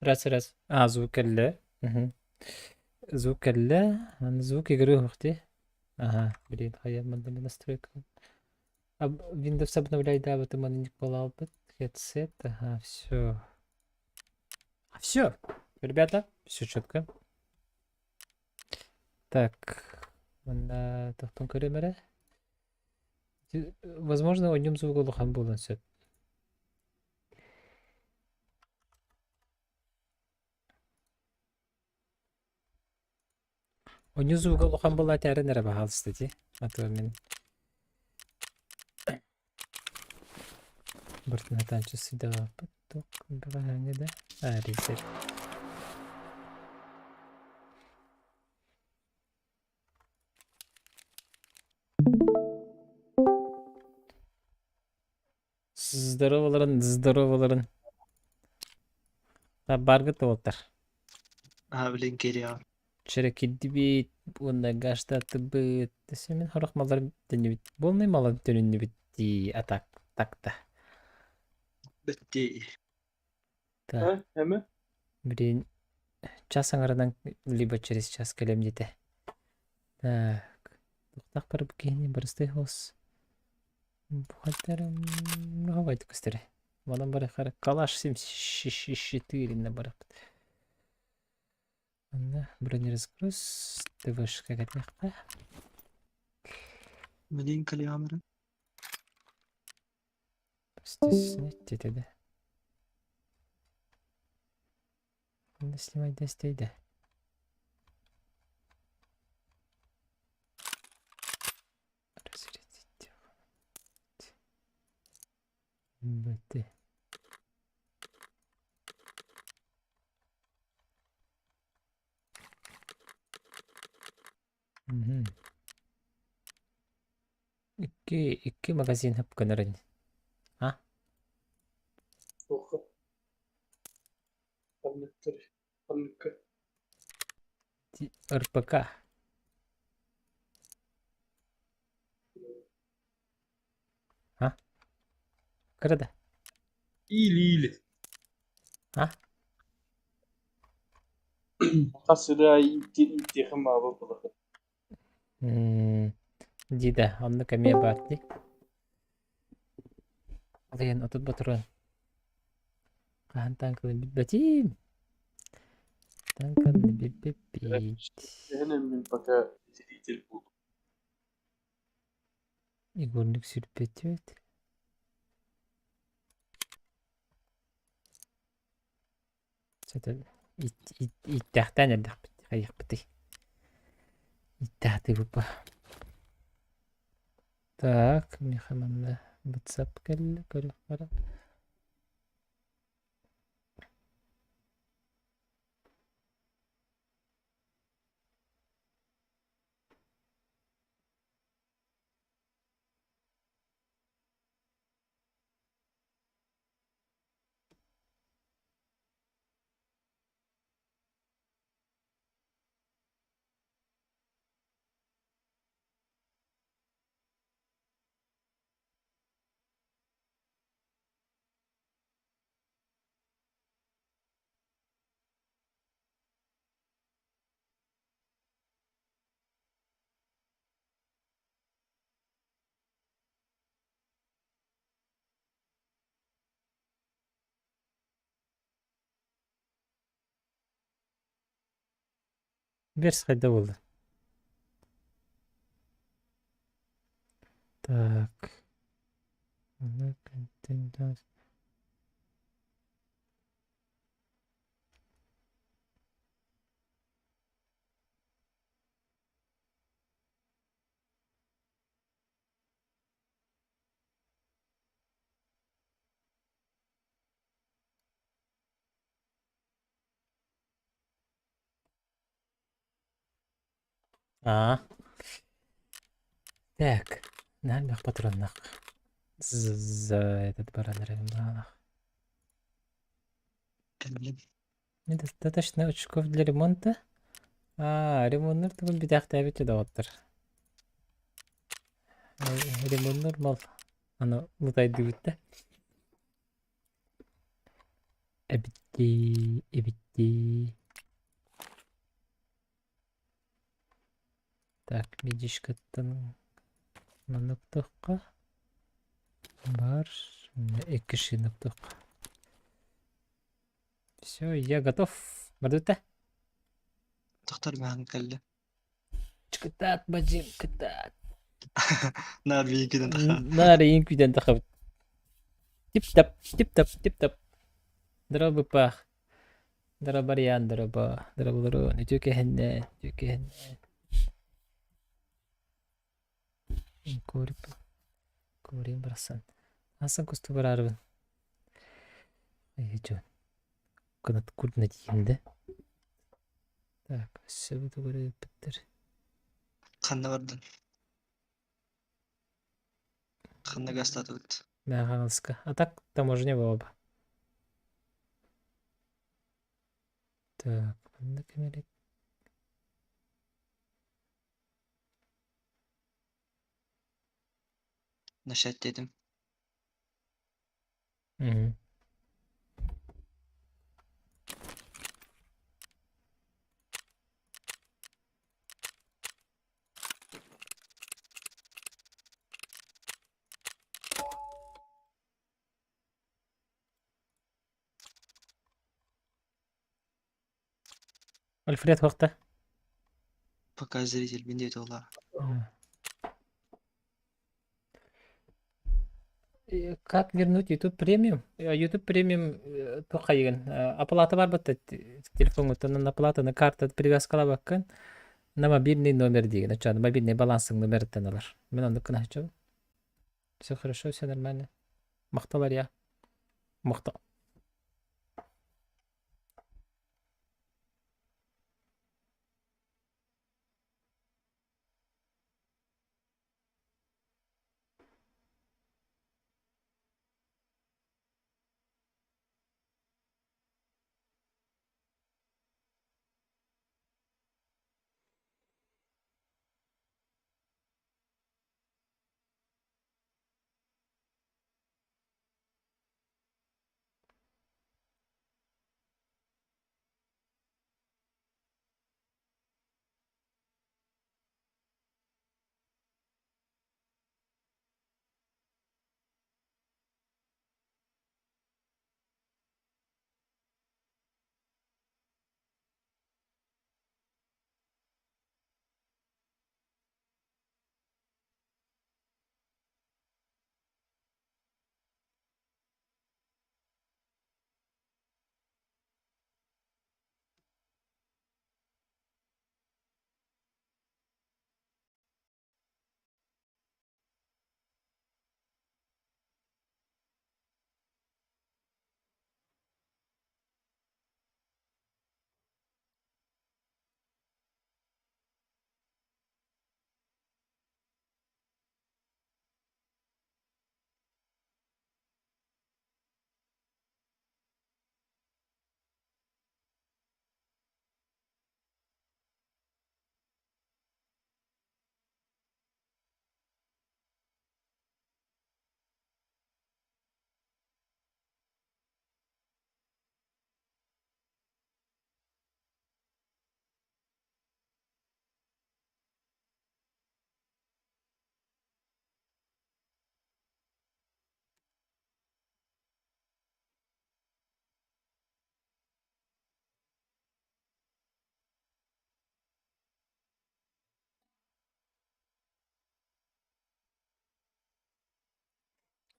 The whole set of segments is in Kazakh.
раз. Звук әлі. Звук әлі. Звук игры ухты. Ага, блин, хаямман настройка. Windows обновляй, да, вот ему не полалбит. Headset, ага, все. Все, ребята, все четко. Так, тохтон көремере. Возможно, о нем звук улухан болын сөп. О нем звук улухан болын тәрін әрі бағалысты де. Атуы мен. Бұртын атанчы сүйді ғапы. Тоқ, бұға әңі да. Ресет. Здороваларын. Баргыт олтар. Блин, гелия. Черекидди бит, онда гаштаты бит. Мен хорох малар дені бит. Болмай малар дөнінні бит атак такта. Бітті. Да. Әмі? Блин, час аңарынан либо через час келем дете. Так. Тоқтақ бар бүкені барысты хос. Бұхаттарым ғавайды көстері. Малан бары қары калаш 74 на барып. Анда бронеразгруз ТВшка кетмекқа. Блин, калиамера. Снять детеді. Анда снимай дестейді. Разрядить. Бәтті. Iki magazin hap ko na rin. Ha? Оқы. Анныкка. РПК. Ha? Кырда. Или. Ha? Қасыра интихим абы бұлығы. Дида, онны кәме бар ди. Алайын отыт батырын. Қахан танкылын бит бәтим. Танкылын бит бит. هنا من пока зритель буду. Игорник сүрпетет. Сәтіл. Иттәқтән әлдәқ бит. Қайық біті. Иттәқті бұпа. Так, мехаманна WhatsApp келі көріп бара. Верс қайда болды. Так. Контент. Так. Нәлбәқ патроннақ. Этот баранырын бағанақ. Достаточно очков для ремонта. Ремонтнер түгіл бітәқті әбеті дауыттыр. Ремонтнер мал. Аны ұлтайды бітті. Эбитти. Так, медишкаттан нуктукка бар. 2 нуктук. Все, я готов. Мардута. تختار معاهم كلا. Чкатат, баджим, катат. نار بيه كده دخل. ناري يمكن انتخبت. تip tap, tip tap, tip tap. ضرب باخ. ضرب ريان ضرب ضرون. جوكي هنان. جوكي هنان. كوري كوري برسان. أصلا كنت براربن. أي جون. كانت كل نتيجة ده. Так, все говорю, Петер. خلنا برضه. خلنا قاسطة توت. Меганска. А так таможня оба. Так, на камере. نشات dedim. Мгм. Альфред вақта. Пока зритель бендит والله. Как вернуть YouTube премиум? YouTube премиум тоқайын. Оплата бар бітті. Телефон өтінен оплата на карта привязкала баққан. На мобильный номер деген. Очады мобильный балансың номер алар. Мен онды күн ашчу. Все хорошо, все нормально. Мақталар я. Мақта.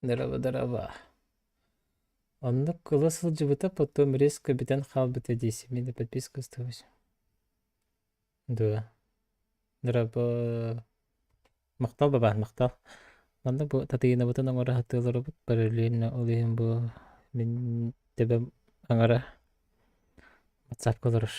Дараба. Онды кылысыл жыбыта, потом резко битен хал бите дейсі. Менде подписка осталась. Да. Дараба. Мақтал баба, мақтал. Онды бұл татыйына бұтын оңыра хаттылары бұт. Параллельно олейін бұл. Мен тебе аңара. WhatsApp кылырыр.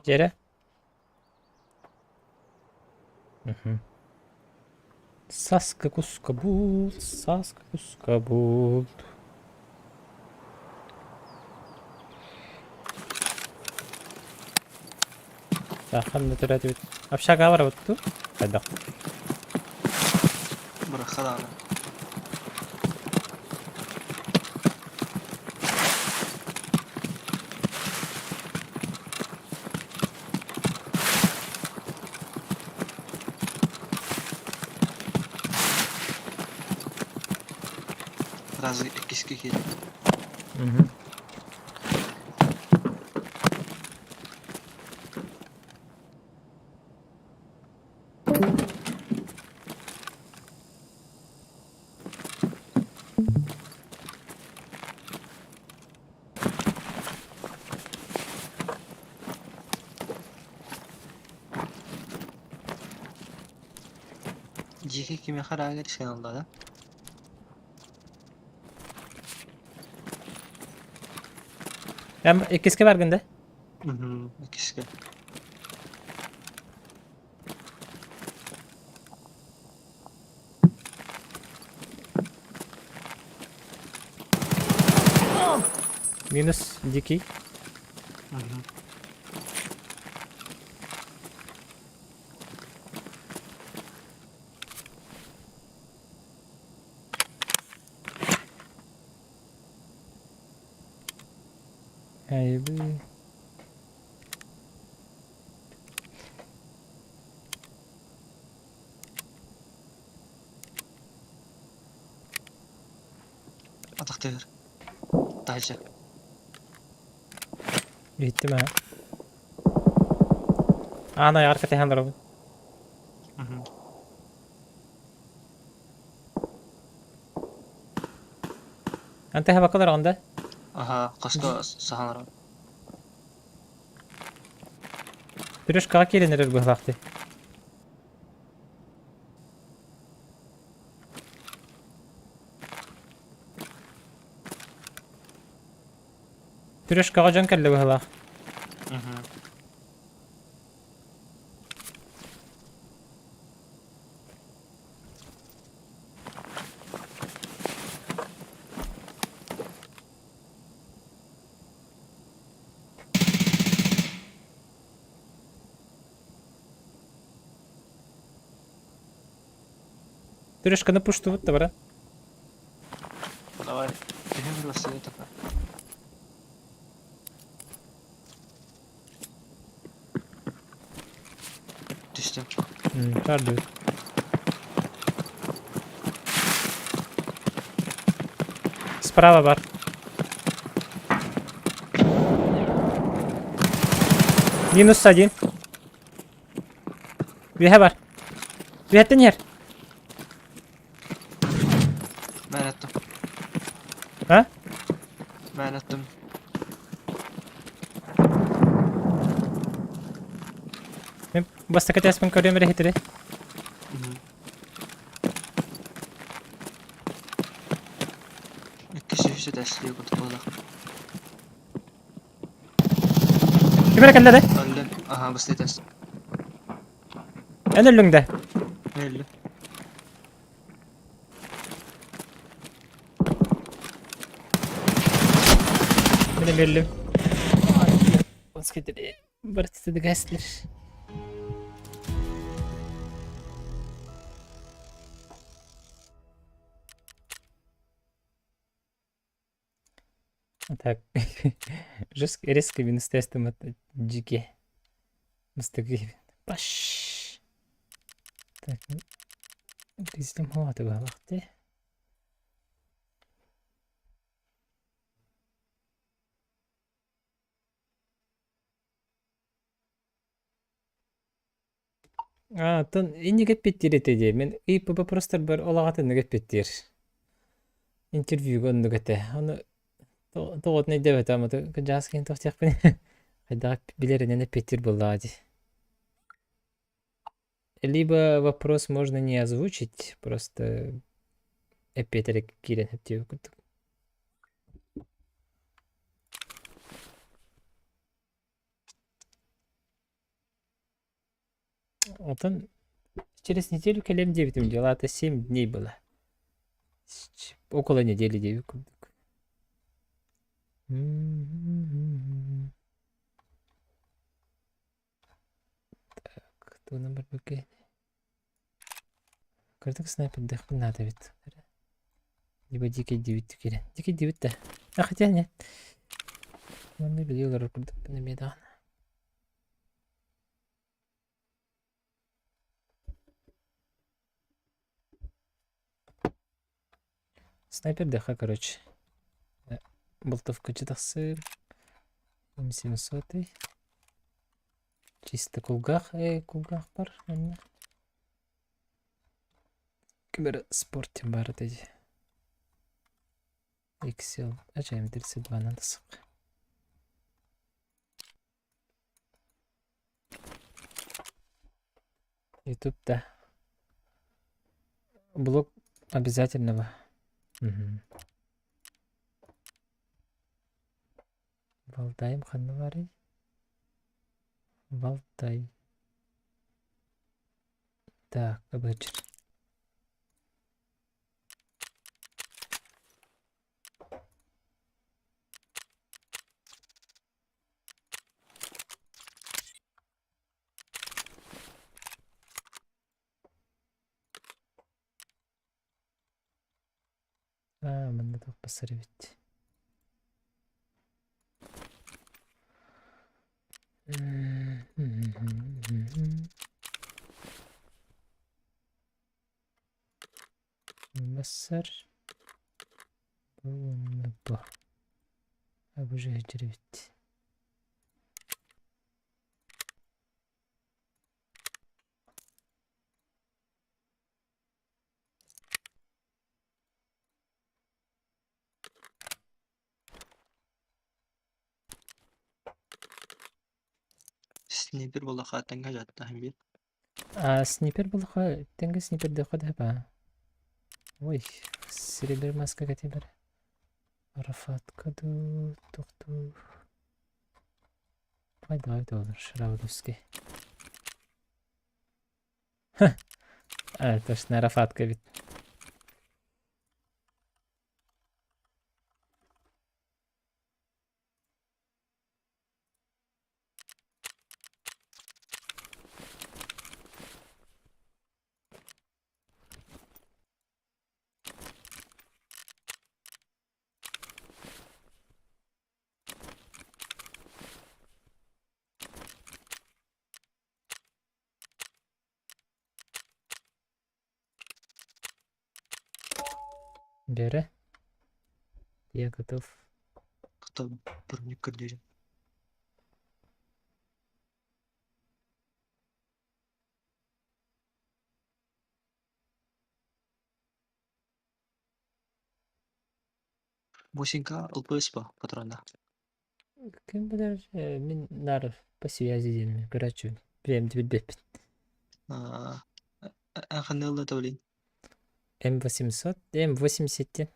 Jere. Mhm. Saska kuska bulut, saska kuska bulut. Saxan natüräti bit. Apşaga var buttu. Hadi. Bırak da abi. Biraz ekiski geliyor. Mhm. Jiki kimi karar gelişken oldu da. Hem ikiske berginde. Ekiski. Minus diki. Hey be. Atak devir. Dayıcı. Gittim ha. Ana arka tehanlar bu. Ante ha bakalar onda. Aha, kaska sahanlar abi. Pürüş kaka gelinir bu vakti. Pürüş kaka can kelle bu vakti. Pürüş kanı puştu bu da bara. Давай. Benim burası ya taka. Düştüm. Çardı. Справа бар. Минус один. Вега бар. Вегеттен yer. Ben ettim. Ha? Ben ettim. Ben basta kaças ben körüyorum bile hitiri. İki kişi işte desliyor kutu kola. Kibere kelle de. Öldün. Aha basit test. En önlüğünde. Ne öldü? Benim elim. Basketleri. Barıtısı da gazlar. Так. Резко минус тестом это джиги. Мустаги. Баш. Так. Bizim hava da vakti. Тон инне кеппеттир этеди. Мен ИПБ просто бер олагатын кеппеттир. Интервью гонну кете. Аны тоот не дебет ама жазген тохтяк бен. Хайда билеринен эппеттир боллади. Либо вопрос можно не озвучить, просто эппетерик кирен эптеу кутук. Отон через неделю келем дебитим дела, это 7 дней было. Около недели деби курдук. Кто номер бөке? Кырдык снайпер дэх надо бит. Либо дикий дебит керен. Дикий дебит да. А хотя нет. Маны билиyorlar курдук бана медан. Снайпер дэха, короче. Болтовка читасы. М700. Чисто кулгах. Кулгах бар. Кибер спортим бар dedi. Excel. Acayip 32 надо сык. YouTube да. Блог обязательного. Валдайым ханны бар. Валдай. Так, обычер. Мында да посмотреть. Масар. Bu. Bu жегечер бит. Снайпер бола хатанга жатта hem bir. Снайпер был тенге снайпер да хода ба. Ой, серебер маска катибер. Рафат каду тухту. Давай olur. Шравдовский. Точно Рафатка бит. Бері. Я готов. Кто бұрын көрдері. Босинка ылпыс па патронда. Кім білер, мен нар по связи деймін, короче, прям білбеппін. Қандай ылда таблин. М800, М80-тен.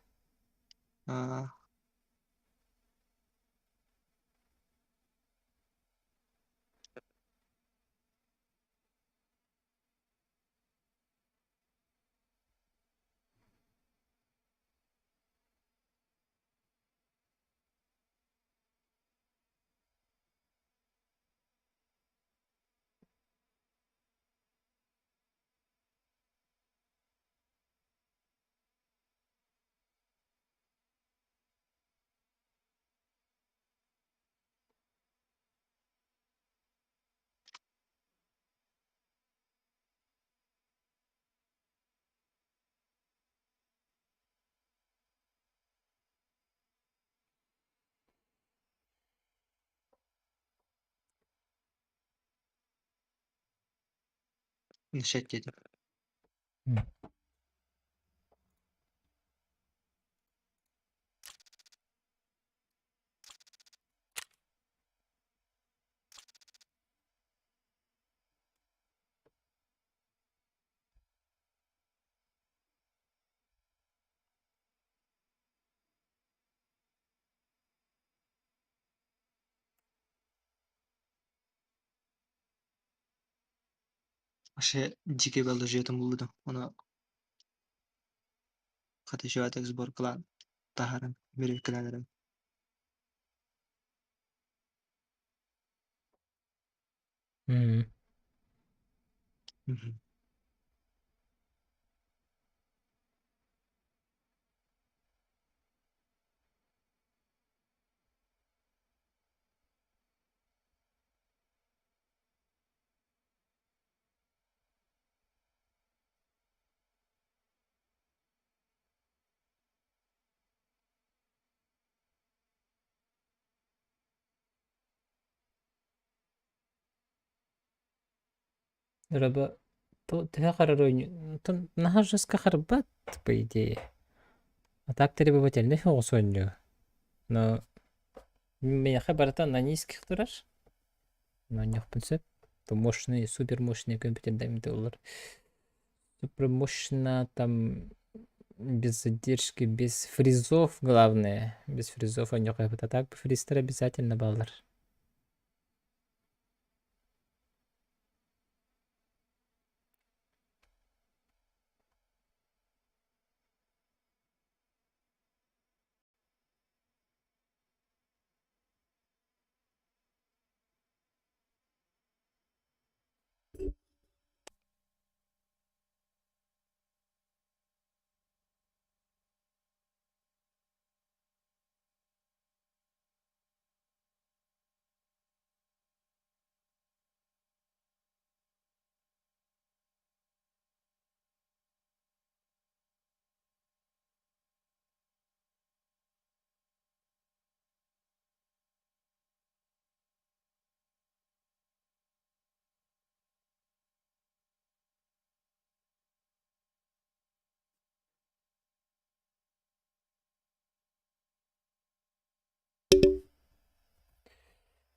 Нишет деді. Вообще дикий был жетім булды. Оны катышуатек сбор кылан. Тахарын берек кыланырым. М. Раба то тәһә карар ойну. Тон нахажыска харбат по идее. А так требовательный философию. Но меня хабарта на низких турар. Но не принцип. То мощные, супер мощные компьютеры дайм доллар. Супер мощно там без задержки, без фризов, главное. Без фризов они как а так фристер обязательно баллар.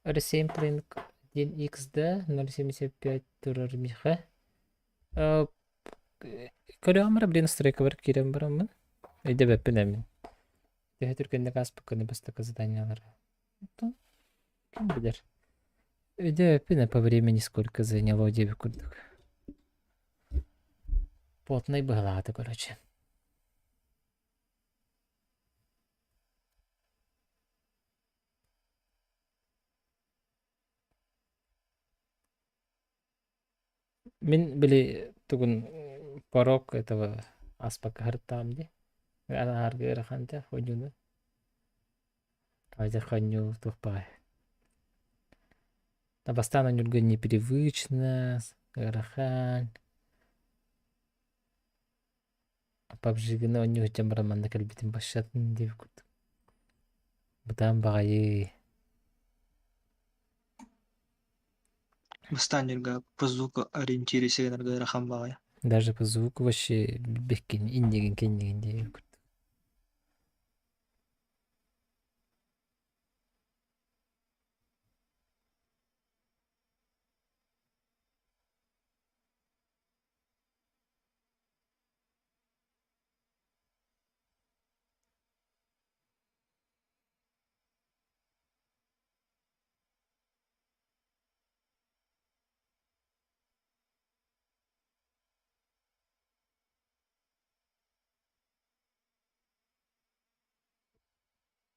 Ресеймплинг 1xd 0.75 турар миха. Көрөмөр блин стрейка бар кирем барамын. Өйдө беппенемин. Теһе түркенде каспыкканы бастыка заданиялар. Ким билер. Өйдө беппене по времени сколько заняло деп курдук. Плотный быгалаты, короче. Мен били тугун порог этого аспака хартамди. Ана аргы раханта хонюну. Айда хоню тухпай. Табастана нюргы непривычно. Рахан. Пабжигына оню чамбараманда калбитин башатын деп курдук. Бутан багайы. Бастанерга по звуку ориентируйся рахам багая. Даже по звуку вообще беккен, индеген, кеннеген деп курдук.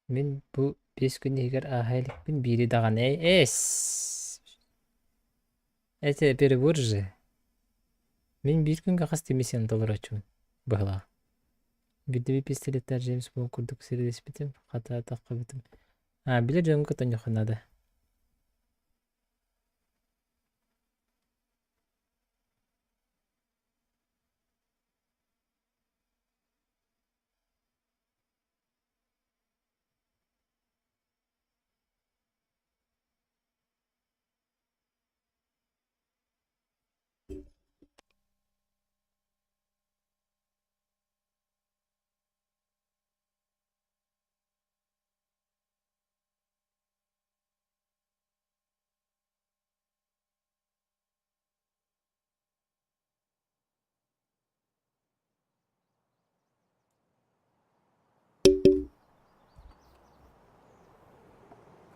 Мен бу 5 күн егер ахайлыкпин бири даган эс. Это перебор же. Мен бир күнгө кас демесем доллар очумун. Быгла. Бирдеби пистолеттер Джеймс Бонд курдук сердес битим. Ката такка битим. Биле жөнгө тоньохунада.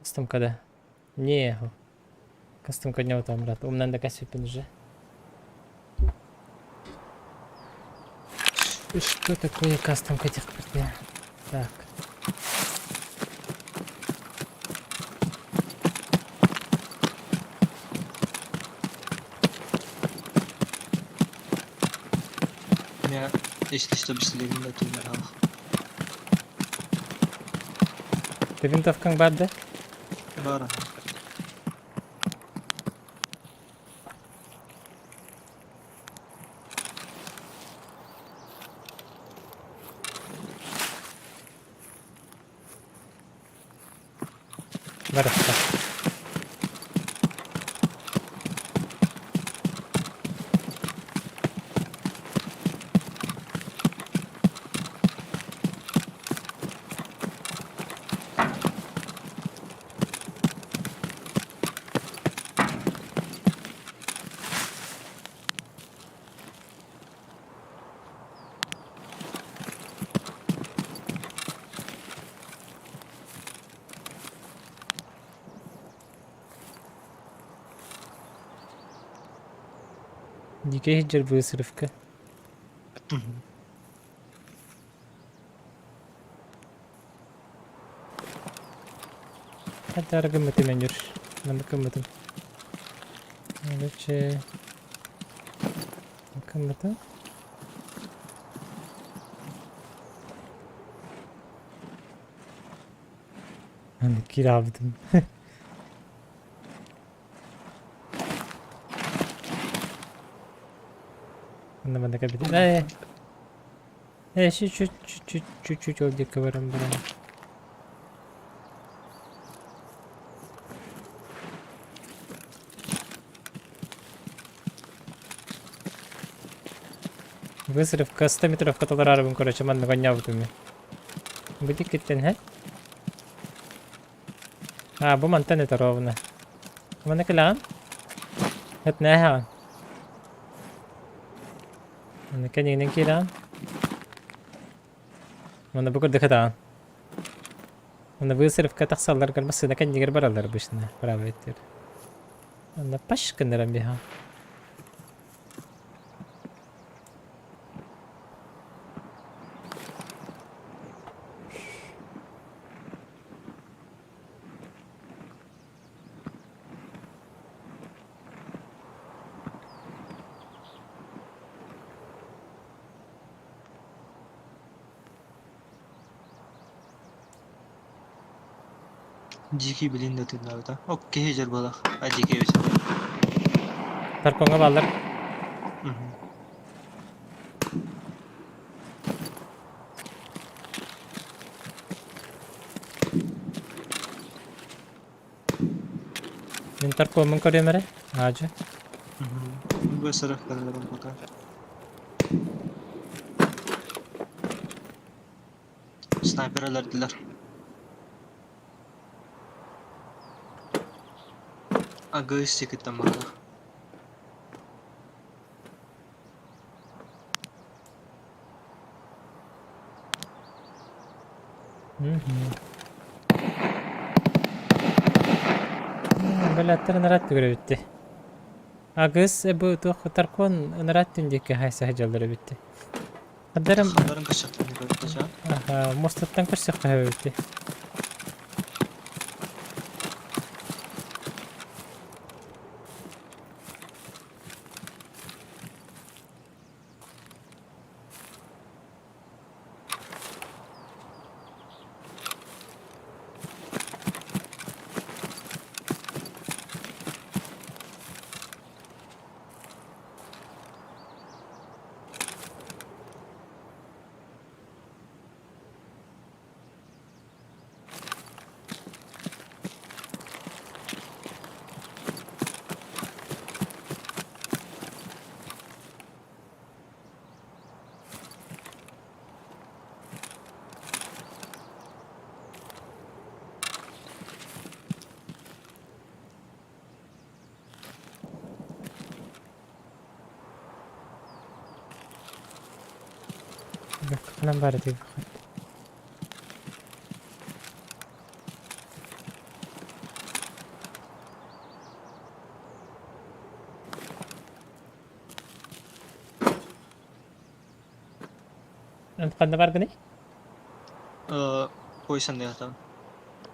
Кастом когда? Не, кастом коня там брат. Умнан да касипин уже. Что такое кастом категория? Так. Я, если что, быстрее на туннелях. Ты винтовкаң бар да? Бара. Бар ата. Дикий хиджер высрывка. Мгм. Hatta aragamatim ben yürür. Nakamatim. Öylece. Nakamatim. Hani kiraladım. Bana kapatın. Şu oldu kıvarım bana. Высрывка 100 метров, который арабом, короче, man нагонял в доме. Будет киттен, he? Bu mantan ito ровно. Mana kailangan? At nahan. Ano kaninang kailangan? Mana bukod dikatan. Mana высрывка тахсаллар kalması da kendi yer baralar başına. Bravo ettir. Ana başkınlarım bir ha. Dikey bilin de tünneler da. Okey hejer balak. Dikey hejer. Tarkonga bağlar. Mhm. Min tarko mun kore mere. Aja. Mhm. Bu saraf kadar bakar. Sniper alertler. Aga istek tamam. Böyle attır narat göre bitti. Agız bu to tarkon narat indiki haysa hajalları bitti. Kadarım Haberin kaçaktı ne böyle kaça. aha mostatan koşsak kahve bitti. Falan bari değil. انت قد баргын? Поясан да там.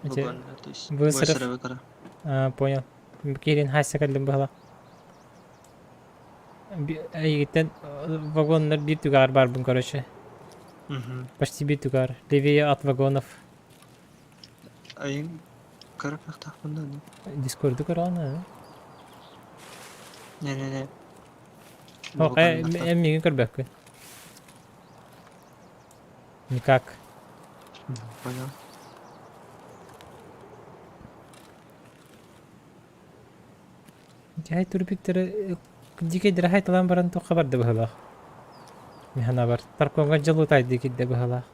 Вагон, то есть Высрыв. бойсера векара. Понял. Кирин хайса калдым быхала. Егиттен вагоннар бир түгар барбын, короче. Почти бир түгар. Левее от вагонов. Айын карап яктакпын да. Дискорду көрөне. Не. Ок, эммиген көрбөккүн. Никак. Понял. Хай турбиктер дикедер хайталан баран то хабарды быхала. Механа бар. Тарконга жылуу тай дикедде быхала.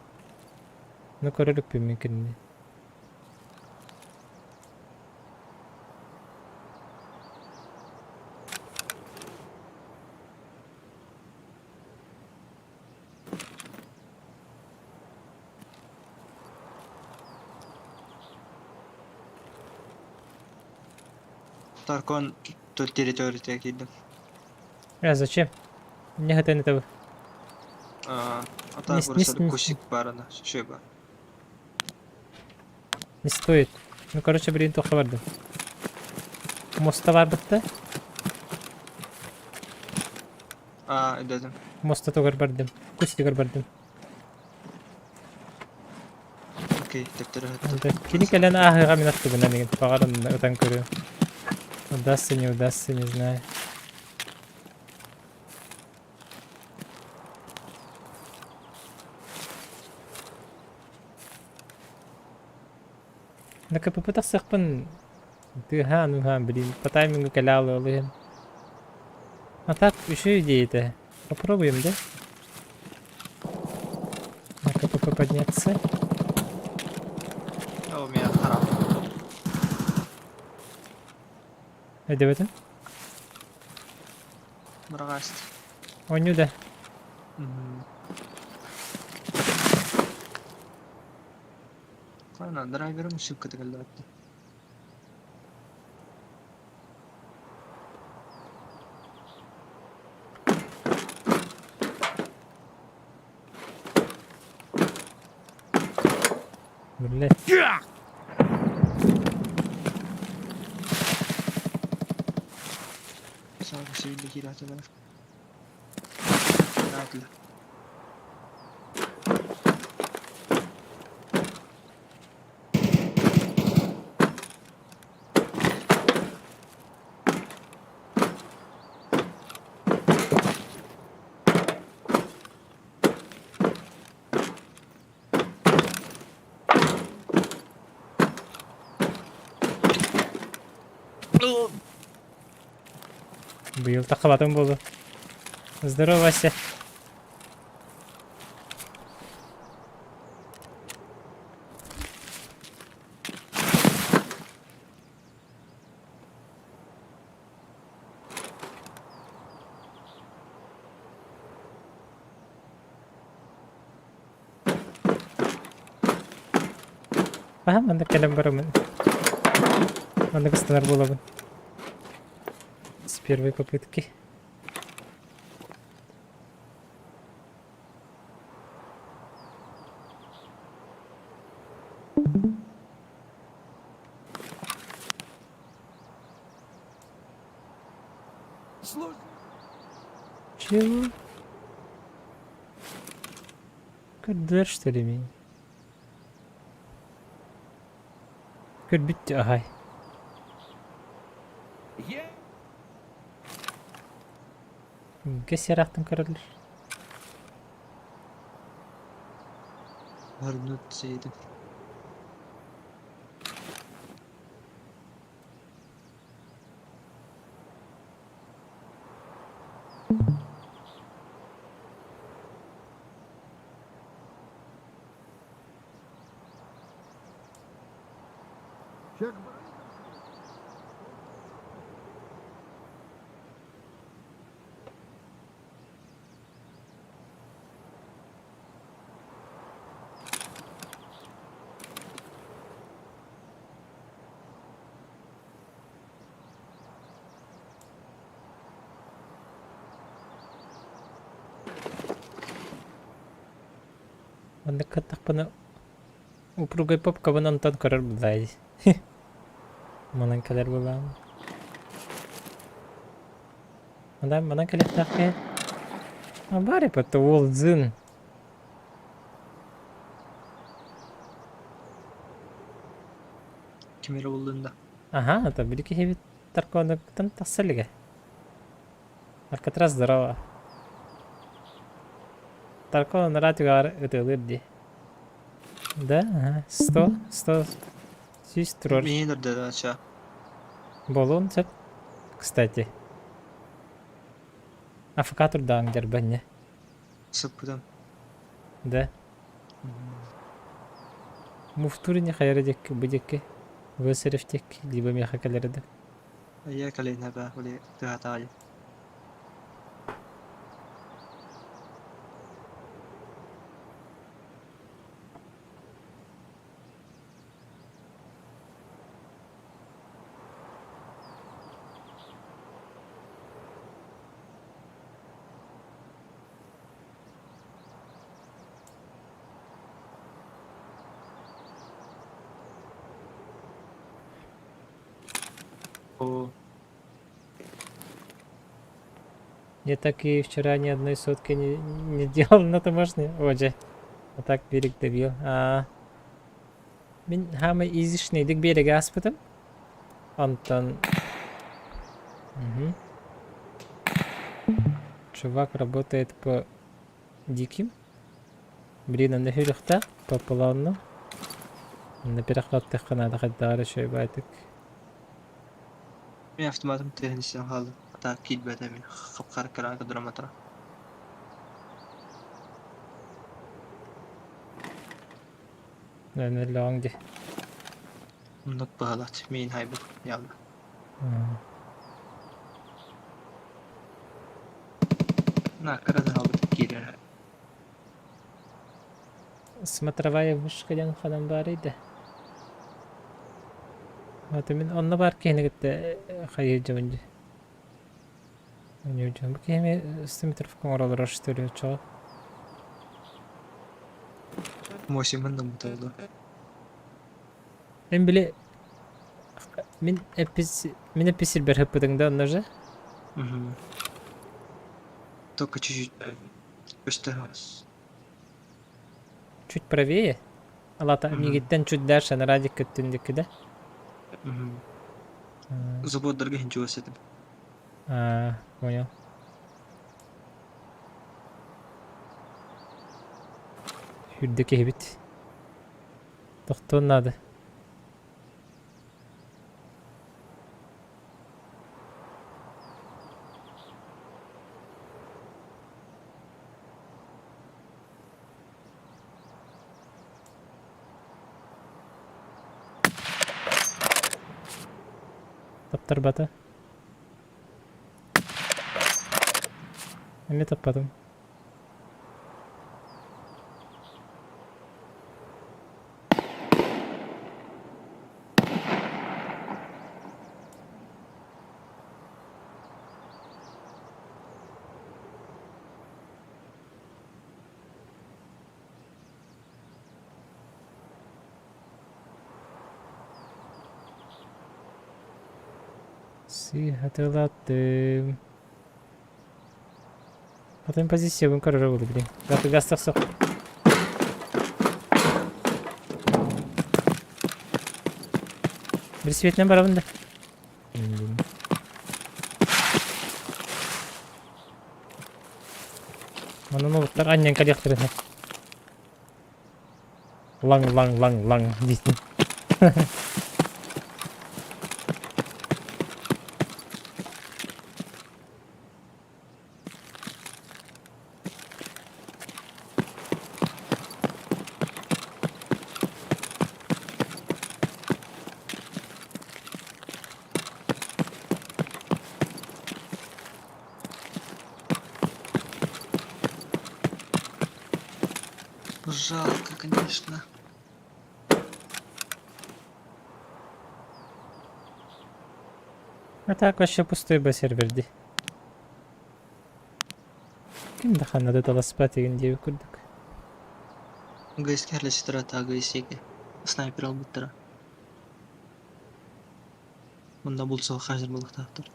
Ну көрөлүк мүмкүн. Таркон тут территория кидdim. Зачем? Не хотен этого. А Не так с- burası не- кусик бар ана. Şey бар. Не стоит. Ну, короче, блин, то хабарды. Моста бар битти. Dedim. Моста тогар бардым. Кустигар бардым. Окей, тептері Кини келен ахыга мен аттыбын анеген. Багарын отан көрү. Удастся, не удастся, не знаю. На КПП сыхпын. Ну, блин, по таймингу калялы олыгын. А так, еще идея-то. Попробуем, да? На КПП подняться. O меня харап. Иди в это. Брагаст. О, нюда. Ана драйверым ошибка тегелди атты. Блять. Сага сүйді киратылар. Радли. Быйыл тақылатым болды. Здорово, Вася. Paham anda kelem барамын. Anda кыстанар болабын. С первой попытки. Чего? Кырдыр, что ли, меня? Кырбитти, ағай. Кесерақтың кырылыр. Барнут сейді. Anda katak pa na upurugay pop ka ba nonton karar bulay. Manang kalar bulang. Manang kalar takya. Bari pa to Wolzun. Kimera bulduğunda. Ага, tabii ki hevi tarkonuktan tasaliga. Alcatraz darava. Tarkon ratiogar ötölürdi. Да, ага. 100 сестрор. Beni indirdi aşağı. Болон цеп. Кстати. Афакатур даңдер бәнне. Sıpıdan. Да. Муфтурине хайрадек бедекке. Высырефтек, либо мехакалерді. Ayya kaleyna be. Böyle tıhat ağacı. О, Я так и вчера ни одной сотки не делал на домашней. Оже. А так берег добил. Мен хамы изишнейдик береге аспытым. Антон. Мгм. Чувак работает по диким. Блин, на хюрихта по плану. На перехватах надо хоть дальше байтик. ben автоматım teknisyen kaldı. Hatta kill bedemi. Kapkar karanlık duramatra. Наверное, лонги. Not bağlat. Main haybı. Yavru. Nakara da aldı. Girer. Смотровая вышка yang falan barıydı. Hatimin onunla var ki yine gitti hayırcı önce. Ne hocam? Bu kemi simetrif oraları araştırıyor çoğu. Moşimin de mutlu oldu. Ben bile min episil bir hıppıdın da onları. Только чуть-чуть постаралась. Чуть правее. Алата мигitten чуть дальше на радик көттүндүкү да. Заводlarga hinci өсетіп. Понял. Hürdeki hebit. Doktor nadı. Taptar batı. Ne tapadım? Hatırlattım. Потом позиция будем королеву, блин. Да ты гастах. Bir svetlen barabında. Mana noluklar annen kalyaktırın. Lang diysin. Жалко, конечно. А так вообще пустой басер verdi. Kim daha надо спать diye kurduk. Guys, careless tarata guys sige. Sniper alып tara. Мында булса хәзер булып тахтыр.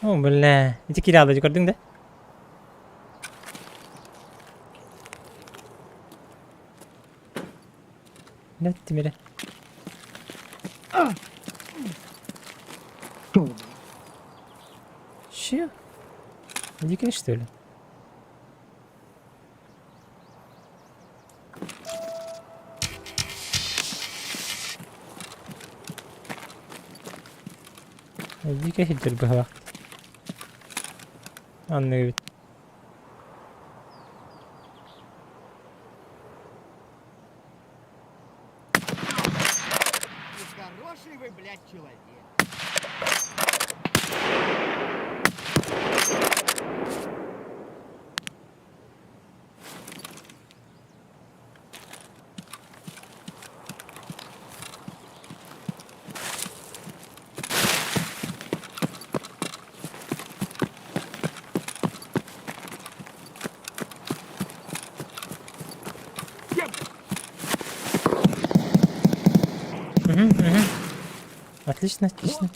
Oh بالله انت كده على gördün de. Ne etti biri? Şu. Diken işte öyle. Diken hiç bir hava. Anlıyorum. Хороший вы, блядь, человек. Отлично, отлично.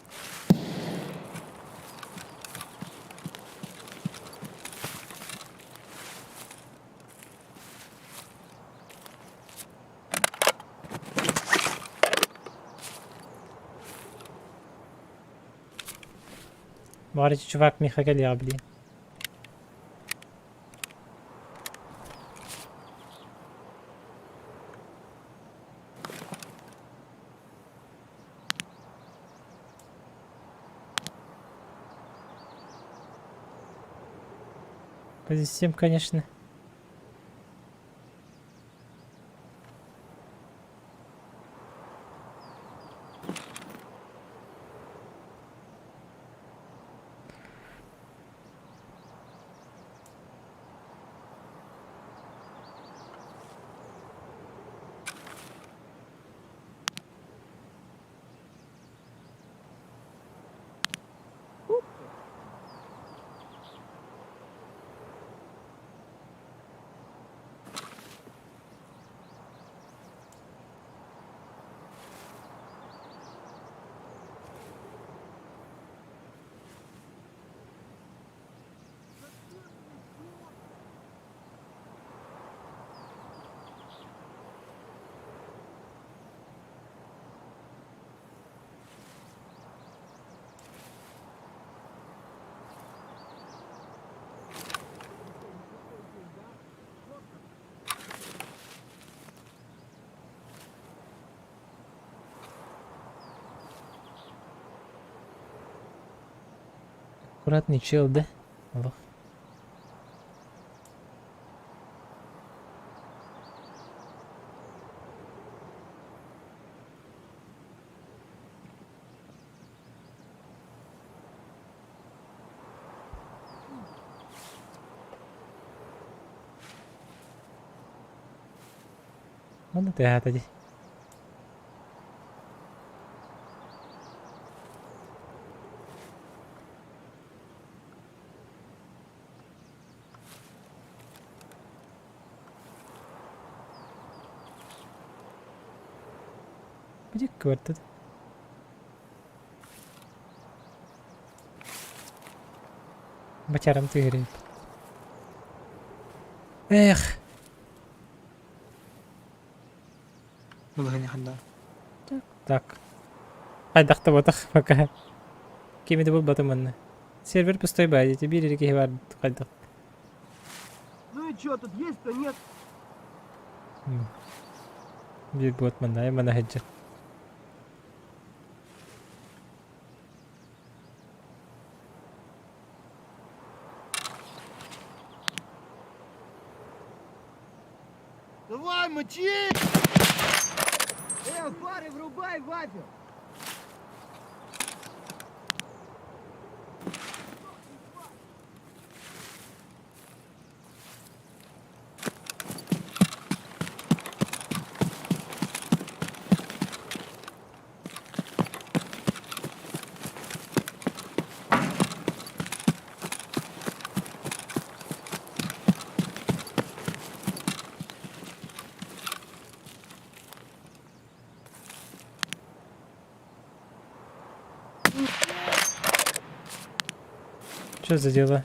Bari чувак Миха геля, блин. Позитив, конечно. Аккуратный чел, да? Аллах. Ano tayo tadi? Где квартал? Pacaram tigre. Magahin handa. Так. Хайдахта ботах пока. Кемеде бол батыманны. Сервер пустой бай, тебе реки бар хайдах. Ну и чё, тут есть, то нет. Bir bot manda, ya mana hajja. Давай, мочи! Фары врубай, вафел! Что за дела?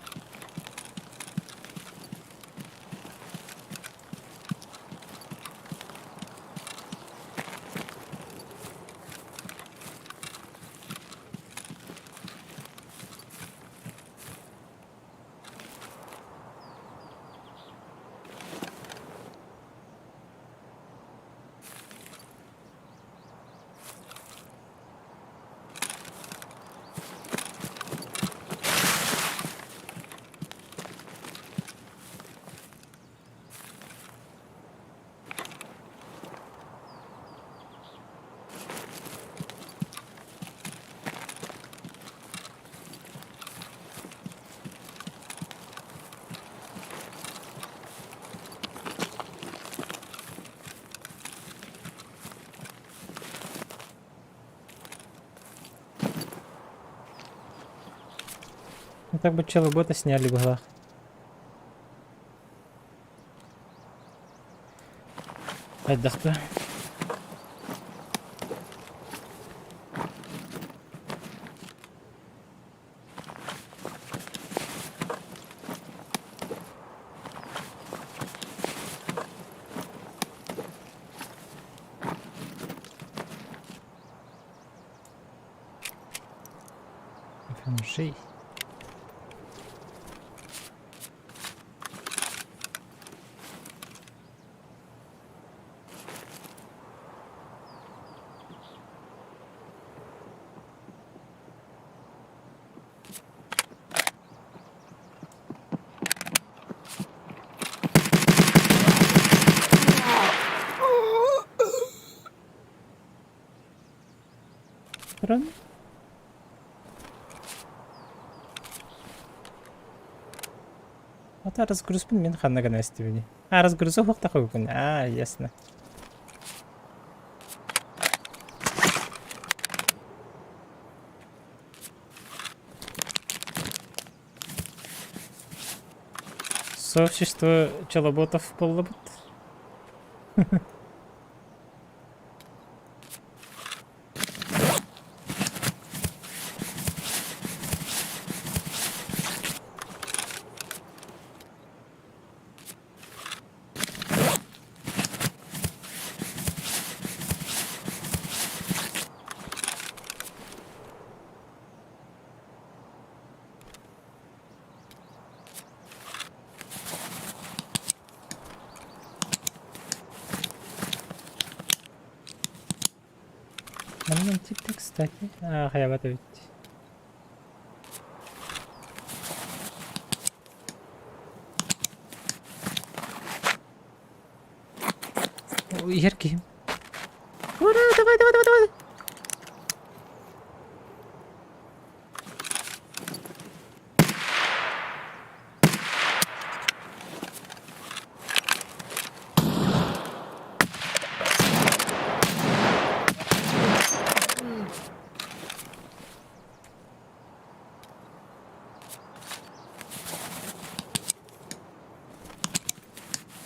Ну так бы челы бота сняли в углах. Хайдахта. Жей. Рано. Ата разгрузбын мен ханнага настебини. Разгрузу вакта койгон. Ясно. Сообщество челоботов поллабыт. Мандан типти, кстати. Хаябата ведь. Яркий. Ура, давай, давай, давай, давай.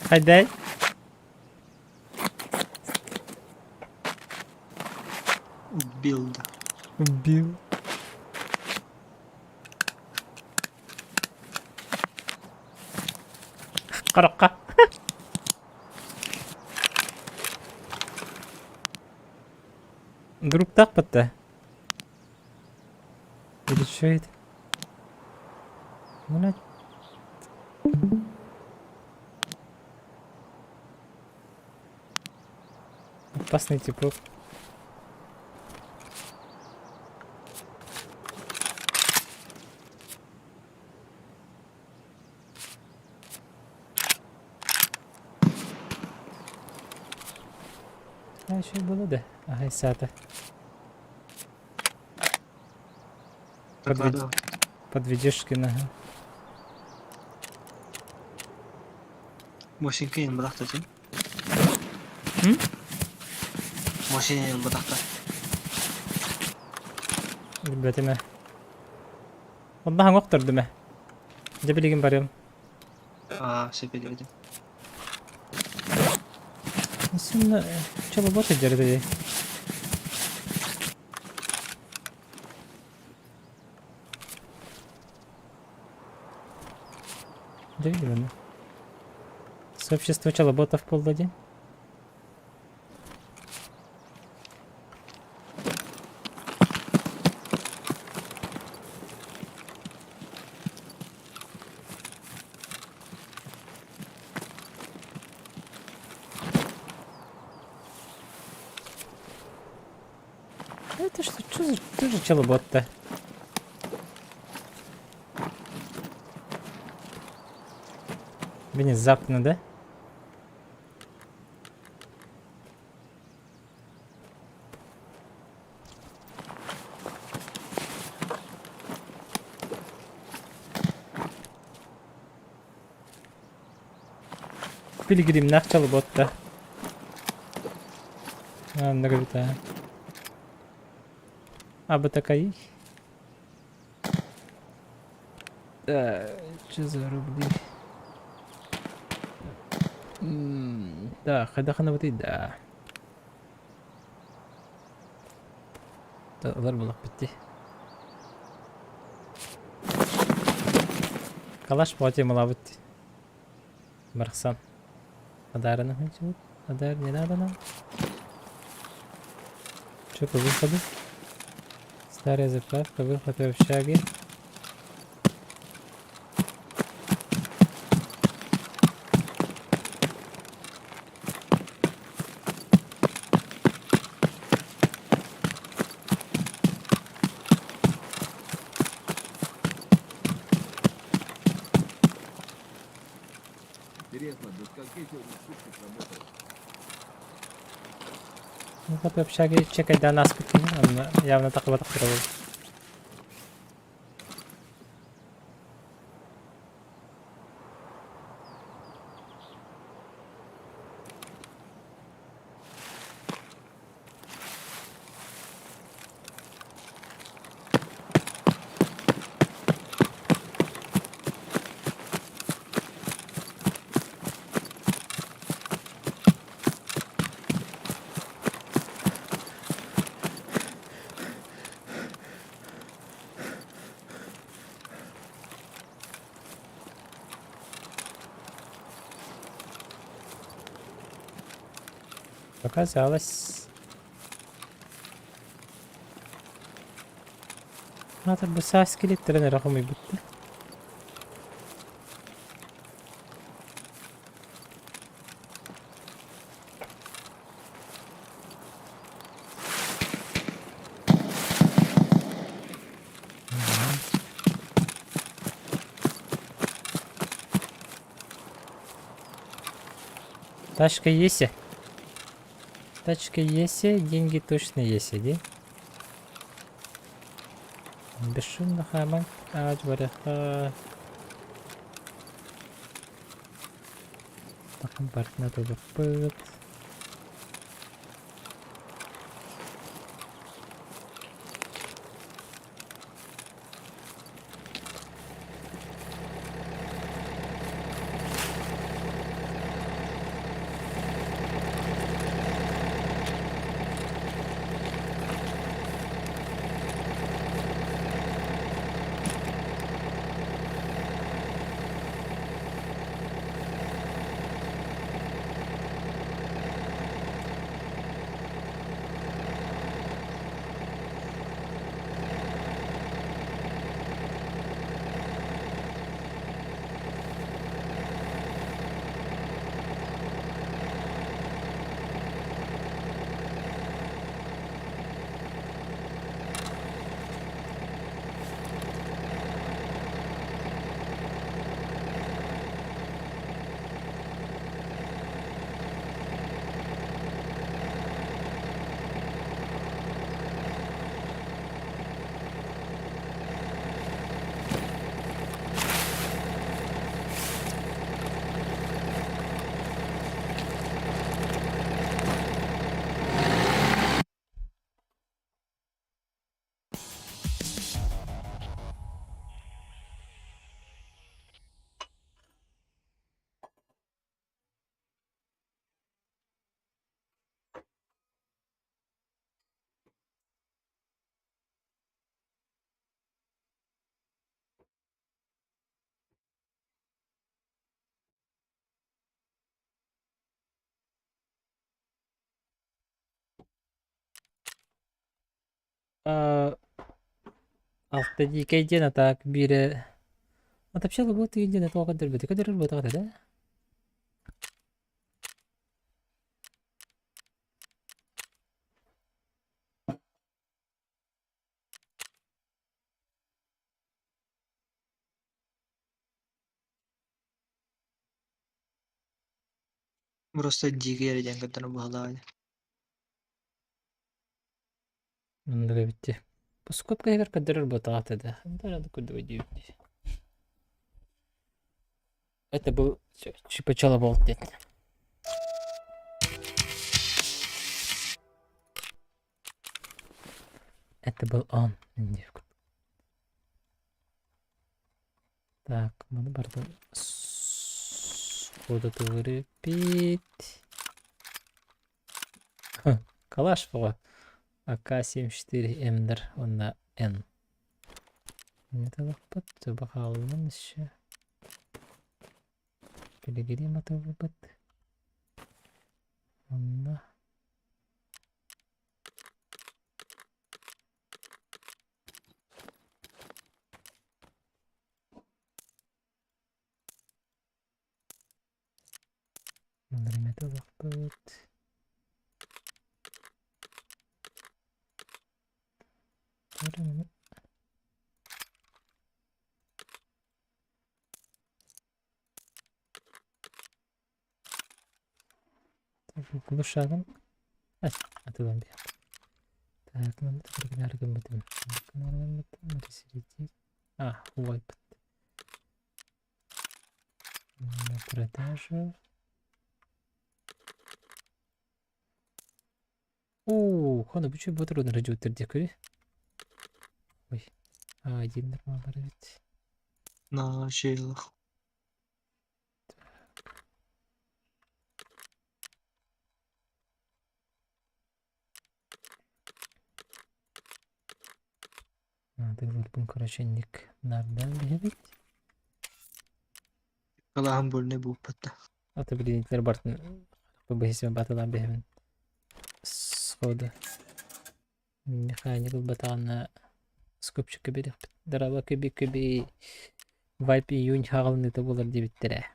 Хайдай. Убил, да. Убил. Каракка. Друг так подта. Или что это? Блядь. Опасный типок. А еще и было, да? Ага, сата. Докладывал. Подведешь кина. Мошенка ен быдакта чын. М? Мошенка ен быдакта. Ребятами. Онда хаңок тұрдыме. Жебелеген барым. Сепеледи. Сен чало боты жерде. Деревянно. Сообщество чалоботов полдадин. Это что за чалобот-то? Внезапно, да? Пилигрим нахчалы ботта. Нагребта. А бы такая. Да, что за рубли? Да, хадахана вот и да. Да, ضرب بتي. Калаш плати малабыти. Мархсан. Адарына ханчу. Адар не надо нам. Чё по выходу? Старая заправка, выход в общаге. Интересно, до скольки сегодня суток работает? Выход в общаге чекать до нас пути. Он явно так вот открыл. Показалось. Надо бы скелет тренером и быть. Тачка есть. Тачка есть, деньги точно есть, да? Бесшумно хамак, аджвараха. Таком партнер выпад. Altta dikeyden atak biri. Atapşalı bu tiyince ne toğa kadar beti kadar bu toğa da. Просто GK edeceğim kadar bağlı. Onları bitti. Bu skop kadar kadar bu toğa da. Onları da kudu ödüyor. Это был чипачало болт. Это был он. Так, bunu buradan soda репит. Калаш bu. AK-74M'dir. Onda N. Ne de baktı bakalım işte. Böyle gireyim atı bat. Onda. Bunları ne de baktı. Kuluçlarım. Atılan bir. Так, надо только аргументом. Вот. На продажу. Хана bu bu tür onları götürdük. Ой. Один нормально ведь. Na şey yok. Надо вот bunkerachенник. Nereden biledik? Kalahım bölüne bu patta. Atı bildiğinlikleri Bartın. Bu hisime batılan bir hemen. Scoda. Mechanical batağına скопчик кебедик. Дараба кеби вайп июнь хагылны да болар дип биттире.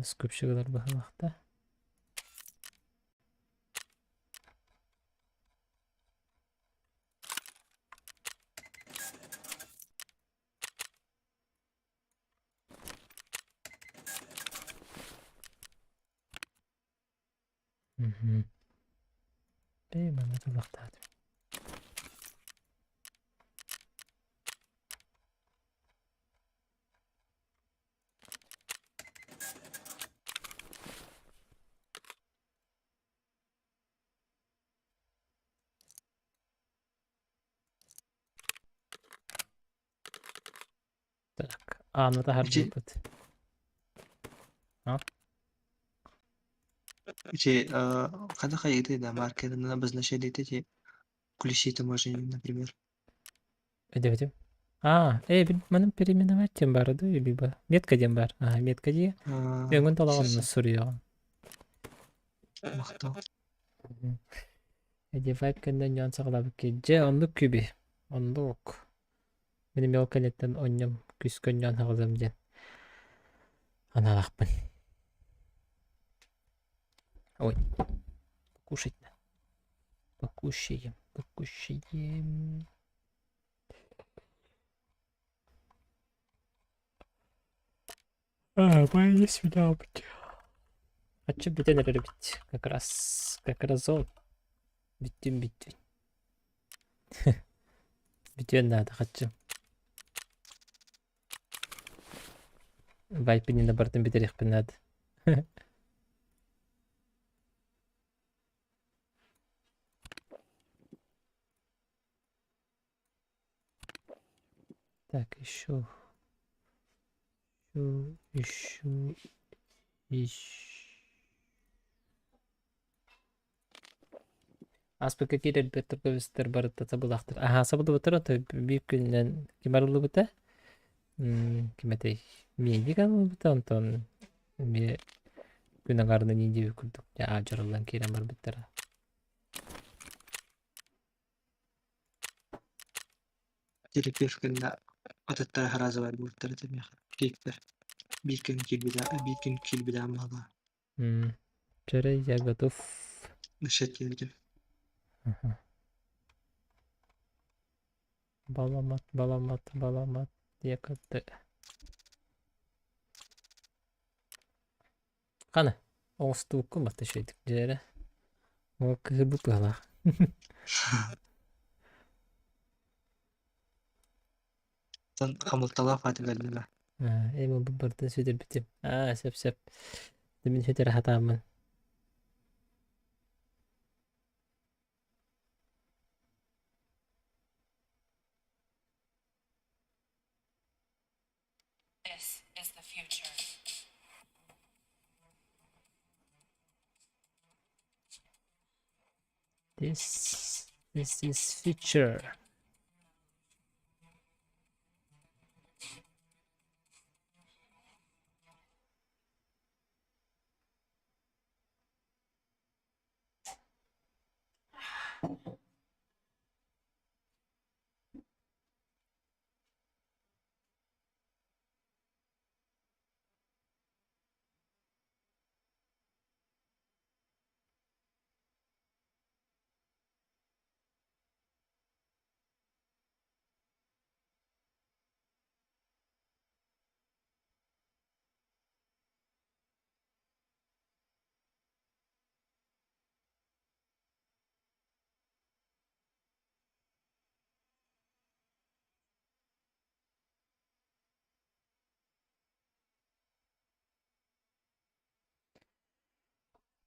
Скопчигалар бахалакта. Değil mi? Ne kadar Так, ну это hard Şey, input. şey, когда ходит, да, маркер, надо обозначать эти ключи таможенник, например. Ödemedim. Benim переименовать бар да, либо метка дем бар. Метка дие. Өңін талағанына Сейчас, сұрыяған. мақтау. Вайп кәнден ян сағылабы кеже, онлық күбі. Онлық. Менің мел кәнеттен онням күскөн ян сағылам ден. Аналақпын. Ой. Покушать. Покушаем. Моя сюда быть. Хочу битен рыбить. Как раз он. Битен. Битен надо, хочу. Вайпини на бортом битерих надо. Так, еще. Аспы какие-то беттер барыта сабылақтыр. Сабылы бұтыр, büyük günden kim arılı бұта? Kim etey? Miydi kan bu tonton. Mi güne karnı ninja bir kurduk. Ya acarılan kiren var bitter. Телепешканда ататтар хараза бар буртар темях. Киктер. Бикин килбида мага. Çöre ya готов. Нышет келди. Balamat yakıttı. Kanı. Oğuzdu okum ateşeydik cere. O kızı bu pala. Тан камылтала фатыгалла. Ema bu barda sütür bitim. Sep. Demin sütür hatamın. This is the future. This is future.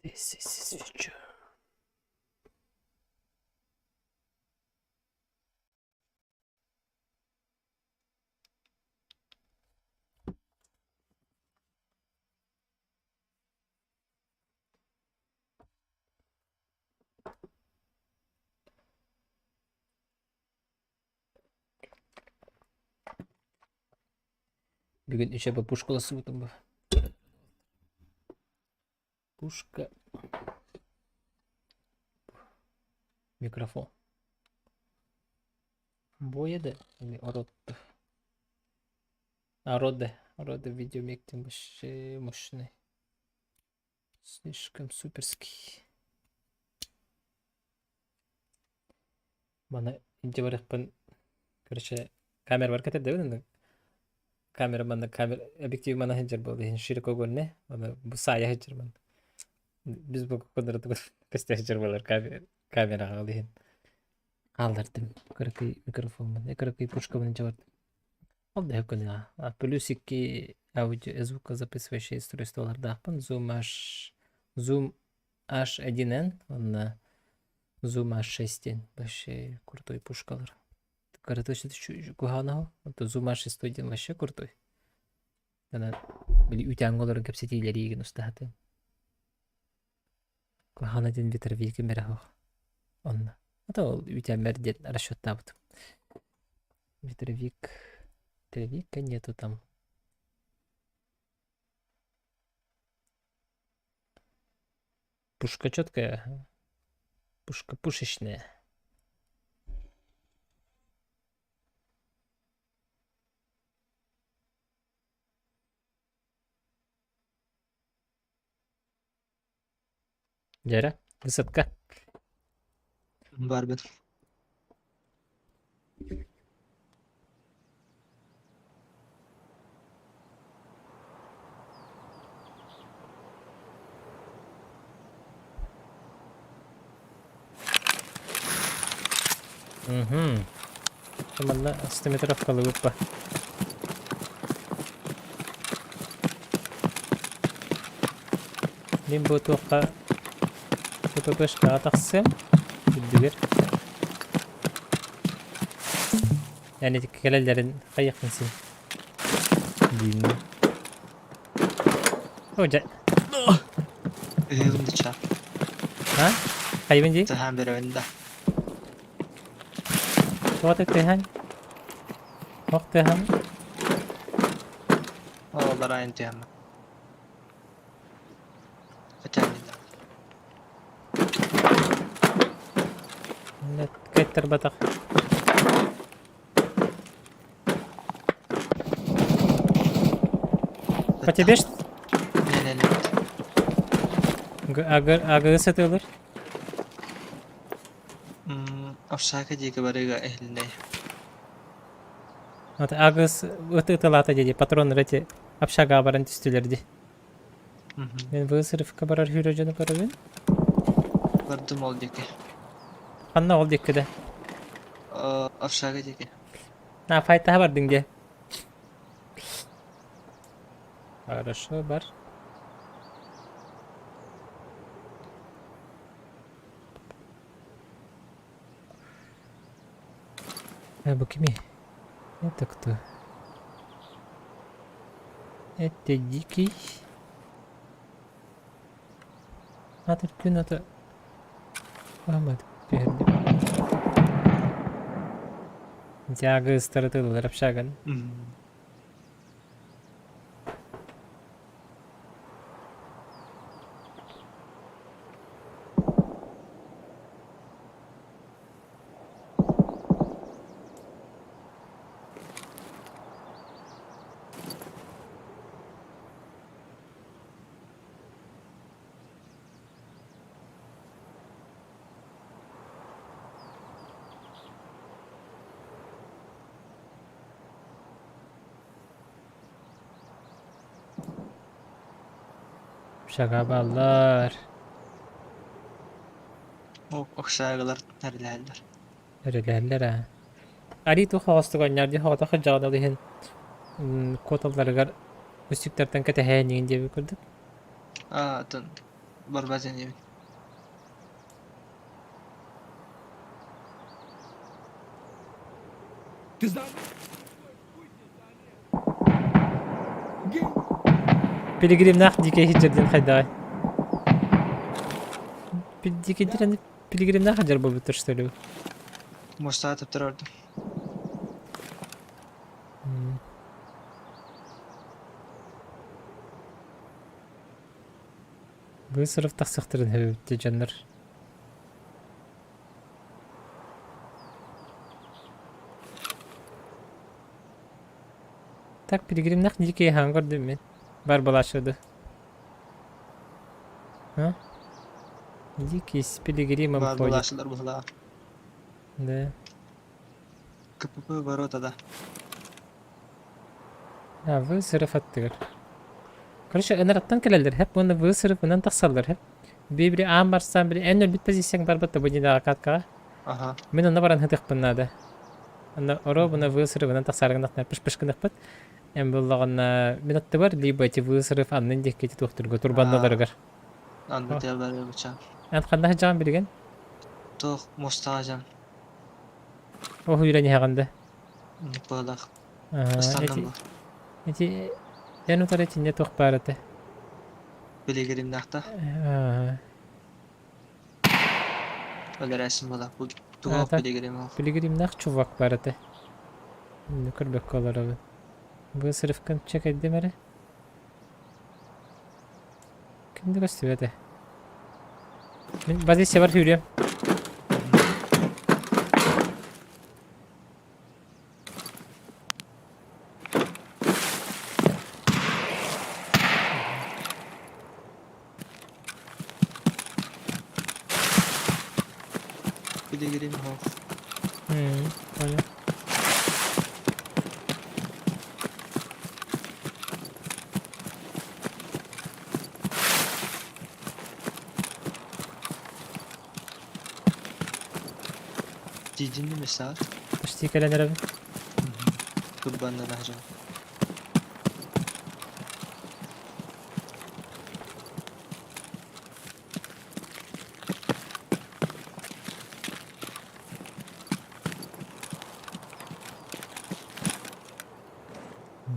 This is future. Bir gün işe bu puşkolası buldum bu. Puşka. Mikrofon. Бояды или ородды? Роды видео мектим вообще мощный. Слишком суперский. Бана инде барыкпын. Короче, камера бар кетет дебедин. Камера объектив мана хенжер болду. Ширик огонне. Аны бу сая хенжер ман. Биз бу кодырды кастя хенжер болар камера алыйын. Калдырдым. Кыркый микрофон. Кыркый пушка менен жабардым. Ол да көне. Плюсики аудио звукозаписывающие устройстволарда акпын. Zoom H1N, он Zoom H6. Вообще крутой пушкалар. Короче, кухана. Это Zoom H101 вообще крутой. Она били ütәңгөлөр кепсетилери иген устахаты. Кухана ден ветровик мерахо. Он. Это ол ütәмер ден расчёттабыт. Ветровика нету там. Пушка чёткая. Пушка пушечная. Жара, высотка. Бар бит. Tamamla 100 metre kalıp ba. Min bu toqa başka ataksam bildirir. Yani kelelerin kayıkınsın. Bilmiyorum. Hoca. Elimde çap. Ha? Kaybınca? Tahan berevinde. Tuat tehan. Hok tehan. Oo. Olar aynı diyemem. Ötenliler. Net kayıtlar batak. Kaça 5? Nenelet. Agı satılır. Afşaka diye barıga ehlinde. Ata agız ıtılata dedi patron rete apşaga baran tüstülerdi. Ben bu sırf kabarar hüröjeni karabın. Gördüm oldu ki. Kanna oldu ikkide. Afşaka diye. Na fayta vardın diye. Хорошо бар. Bu kimi? Это кто? Это дикий. А тут это... Ahmet geldi. Jaga ıstıratılır apşagan. Şaka ballar. Afşagalar nerelerler? Öyleler ha. Ali tu hasta oynar diye hata hıcağına diyen kotaları gar üstlüklerden kete heynin diye bir kurduk. Tın. Barbazen yemin. Piligrim nak dike hicrdin hayday. Dike diren piligrim nak hajar bu bitirştölü. Mustafa atıp durardım. Bu sırf taksıktırın hebebitti canlar. Tak piligrim nak dike hangar değil mi? Var bulaşırdı. Ha? Dikis piligrimim Var koydu. bulaşılar buhla. Da. Kapı var ortada. Ha bu sırf attılar. Karışa ınarattan kelirler hep bunu bu sırfından taksallar hep. Bibri ambarsan biri en ol bitmez isyan barbatta bu jina katka. Aha. Min ona baran hıdık bunada. Anda oro buna bu sırfından taksargan nakna pış kınık bat. En bullagana minatta var li bati bu sırf annan diketi tuhtur götür bandalar gar. Anladı ya böyle bıçak. En kanda can bilgen. Toh Mustafa can. O huyran yağanda. Balak. Aha. İstanbul. Eti en utar etinde toh barate. Bilegirim nakta. Aha. Öyle resim balak. Bu Ha, tuhaf tak. bilegirim o. Piligrim nak çuvak barate. Nükür bekkalar abi. Bu sırf kan çek eddi mere. Kendi gösteriyor de. Bazı sever hürriyem. Bilegirim o. Öyle. Ciddi mi saat? Başta yıkalanır abi. Kıbbanla lahca.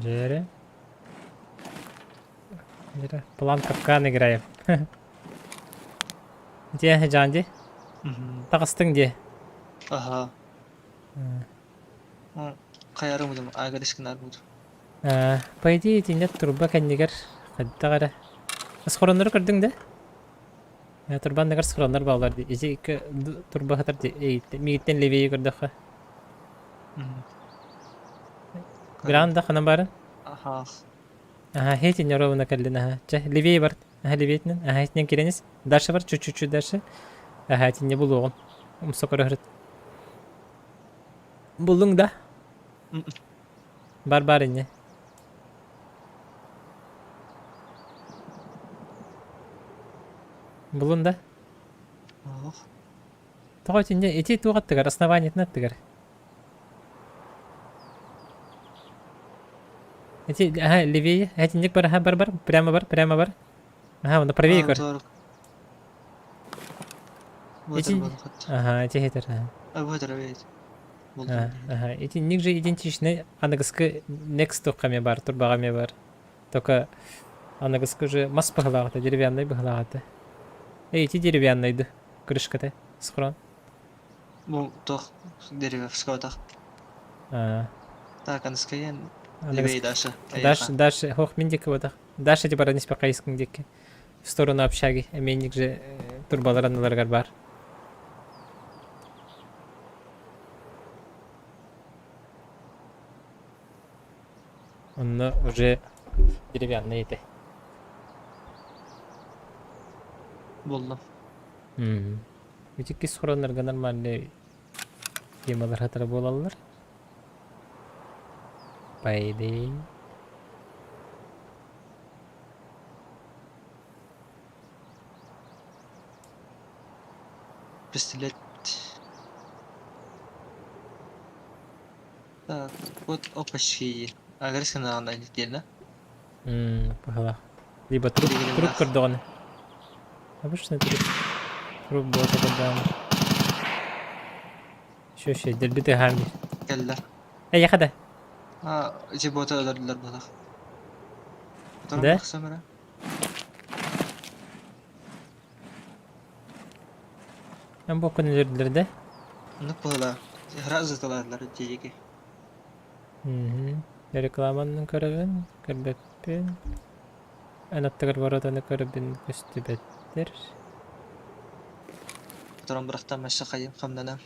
Жері. План капканы играем. Де, Жанди? Тағыстың де. Aha. Kayarım buldum. Arkadaşın armudu. По идее, тинет турба кеннигер хаддагара. Схороннор көрдүң да? Турбандагар схороннор балар ди. Изи турба хатар ди. Мигиттен левее көрдөк. Гранда хана барын. Ага. Хейтин яровна каллина. Ча левее бар. Левейтнен. Хейтнен киренис. Дальше бар, чуть-чуть дальше. Тинне булугун. Умсокор. Булдуң да? Бар инне. Булун да? Ох. Тоҕо тинне эти тугаттыгар, основаниятнаттыгар. Эти, левее. Тиннек бар, бар. Прямо бар. Он правее көр. Вот Эти- это. Эти хейтер. Вот это ведь. Эти ник же идентичны. Анагыскы next тоққаме бар, турбағаме бар. Только анагыскы же мас бахлагата, деревянный бахлагата. Эти деревянный крышка-то, схрон. Ну, тох дерево в скотах. Так, анскаян. Левее Даша. Дальше, хох миндик вот так. Дальше типа ранись пока искам дикки. В сторону общаги. Менник же турбалар аналаргар бар. Он уже деревянный это. Булдым. Үтікке сұрынырға нормальный темалар хатыры болалар. По идее. Пистолет. Так, вот опачки. Агрессивно она отдельно. Пахала. Либо труп кордон. Обычно труп был кордон. Еще дербитый хамди. Келлер. Я хада. Жибота öldürdüler bana. Да? Samara. Ben bu konu öldürdü. Ne pala? Razı talarlar diyecek. Reklamanın karabın, karbettin. Anahtar varadanı karabın üstübettir. Потом брахта машакаем хамдана.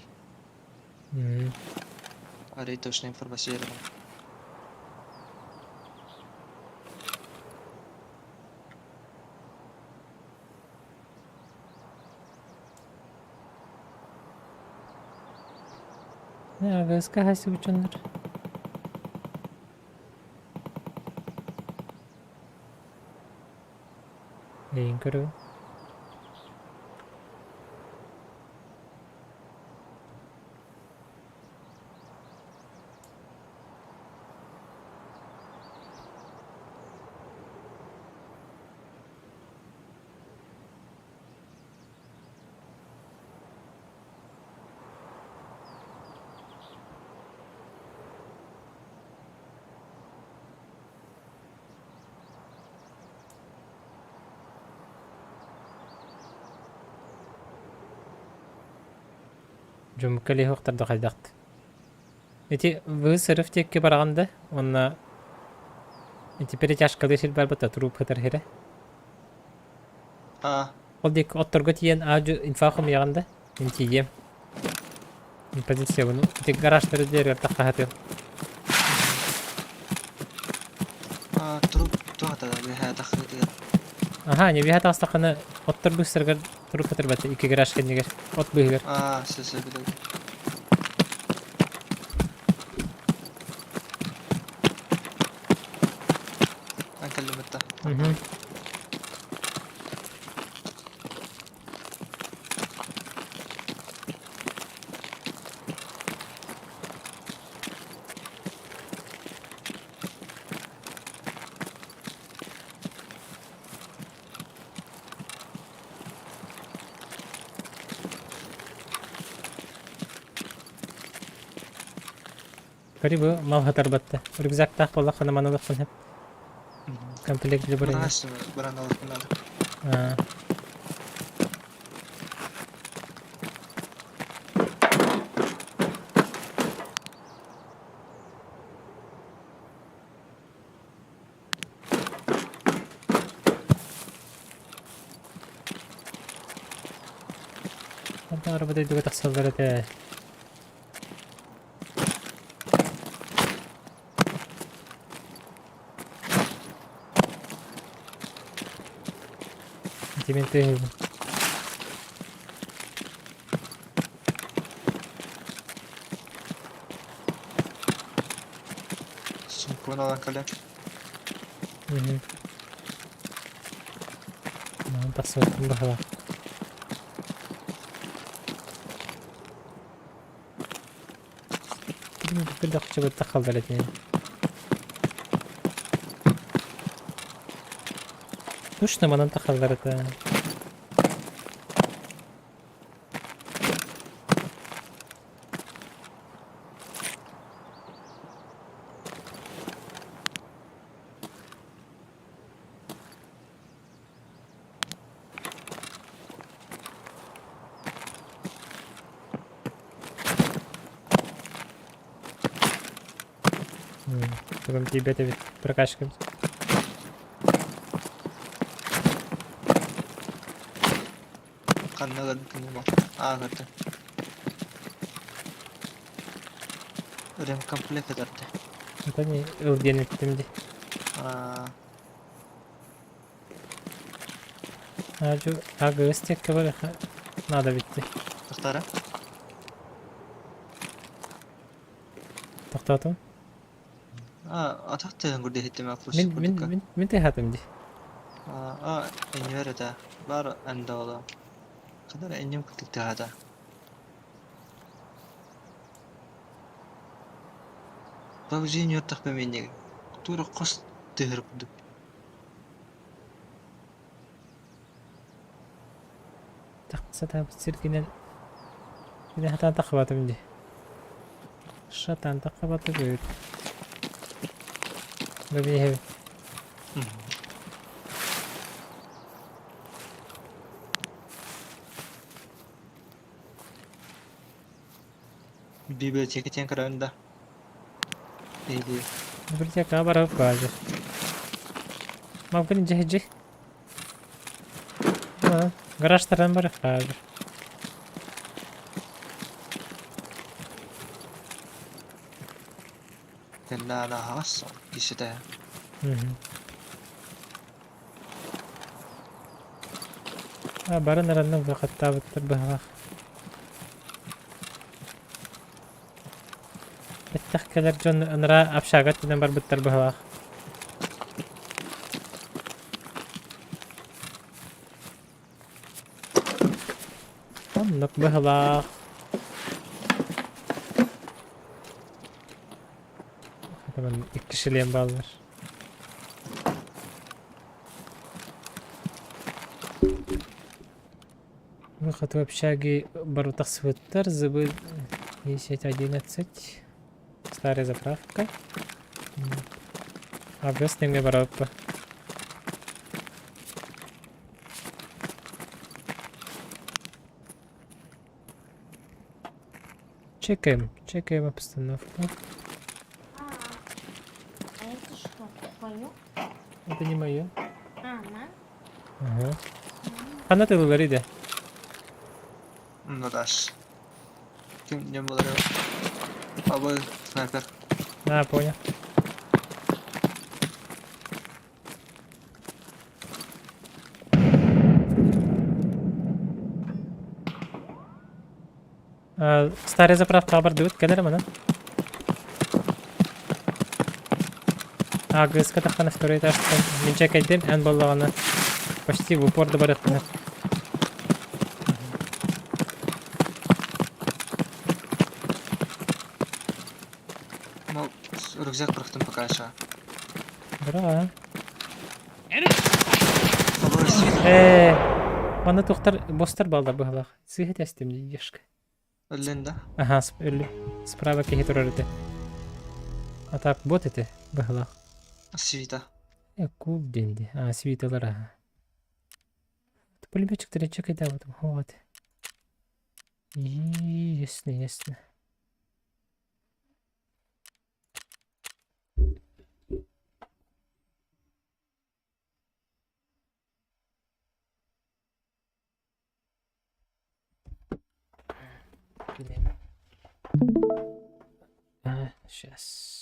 Арей точно информация. Газка хаси учунdur. Neyin körü? Жумкали хоқтарды қайдақты. Эти вы сырыв текке барағанда, онна эти перетяжкалы шел бар бұта труп хытыр хере. Ол дек отторға тиен ажу инфахым яғанда, мен тием. Позиция бұны. Тек гаражтары дер артаққа хатыл. Труп туғата беха тақырды. Не беха тастақаны оттор бұстырғыр труп хытыр бәті. Икі гараж кеннегер. От бұйгер. Сөз білді. Анкалымытта. Карибы мал хатар бәтті. Рюкзак тақ болла қана манылықпын хеп. Комплект же бұрын. Біран алып надо. Hatta arabada idiga taqsallara te. Intimamente Sunkun alan kalem. Nah, taqsaltum bahwa. Bir dakika coba taqallara te. Точно манан тaqallara te. Потом тебе это прокачиваем. Kanına geldim kendime bak. Aa gördüm. Rem komplek ederdi. Это не ылден еттім де. Aju aga стекке бар. Надо битти. Muhtara. Тоқтатым. Atak telen gurdi hittim akıllı Мен sıkırdık. мен мен тахатым де. En ver de. Var ende ola. Kadar enyim kıtlık daha da. Bak zin yurtak bemenye. Tura kos tihir kuduk. Тақса битсер кинен. Кинен хатан тақабатым де. Шатан тақабаты бөйт. Böyle heavy. Bir böyle çekeceğin kadar önde. İyi değil. Bir tek kabar hep vardı. Mümkün cehci. Garaj tarafından var vardı. Den daha has. İşte de. Barın aranın fakat tabi bahvar. التخكلر جون نرى أبشاقات نمبر بالتربه نقبه باخ طبعا يكشلين بالر خطوة بشاقي برو تخصف الترز هي تعدينات ست Старая заправка. Обвез не бараппа. Чекаем обстановку. А это что, твое? Это не мое. Да? Ага. Она ты говорит, Ну даш. Kim ne bunları? Abi sniper. А, понял. Старая заправка абардует, кедер мана. Агыска тахана второй этаж. Мен чекайдым, эн боллагана. Почти в упор да барыктына. Ну, рюкзак бıraktım пока aşağı. Бра. Abi Мана тухтар бостар балдар быхлах. Сыхет ястым ешка. elinde. Ага, справа кехи турарыты. А так, бот эти быхлах. Свита. Куб денди. Свиталар, ага. Пулеметчик чекай, да, вот. Вот. Ясно. Bileyim. Сейчас.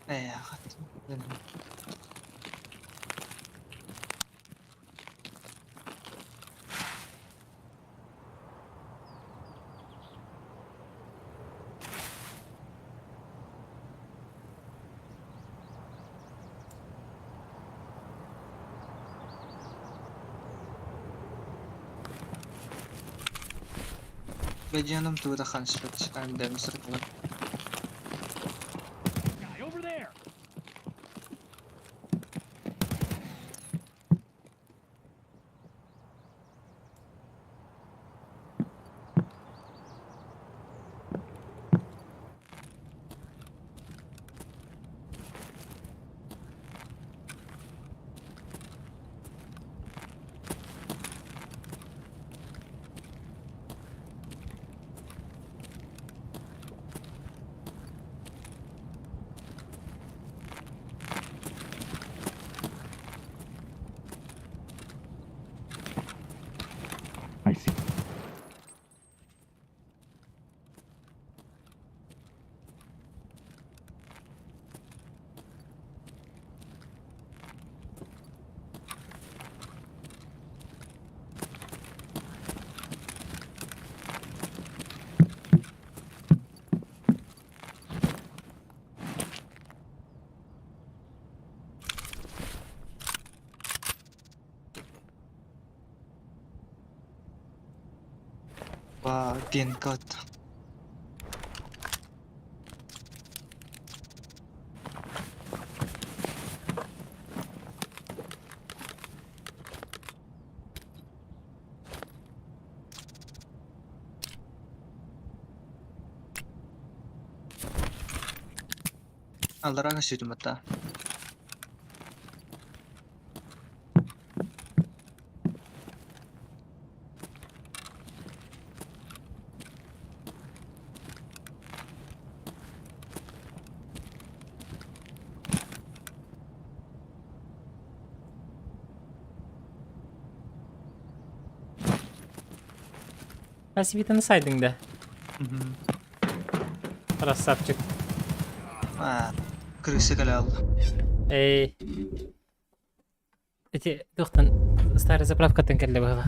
يا أخي بجانم تو دخل شفت عند مصر كمان I see. وبين كوت الله راك شو متى بس bir tane saydın da. Parası satacak. كريسي قال الله Эти дохтан старая заправка тенкерле была.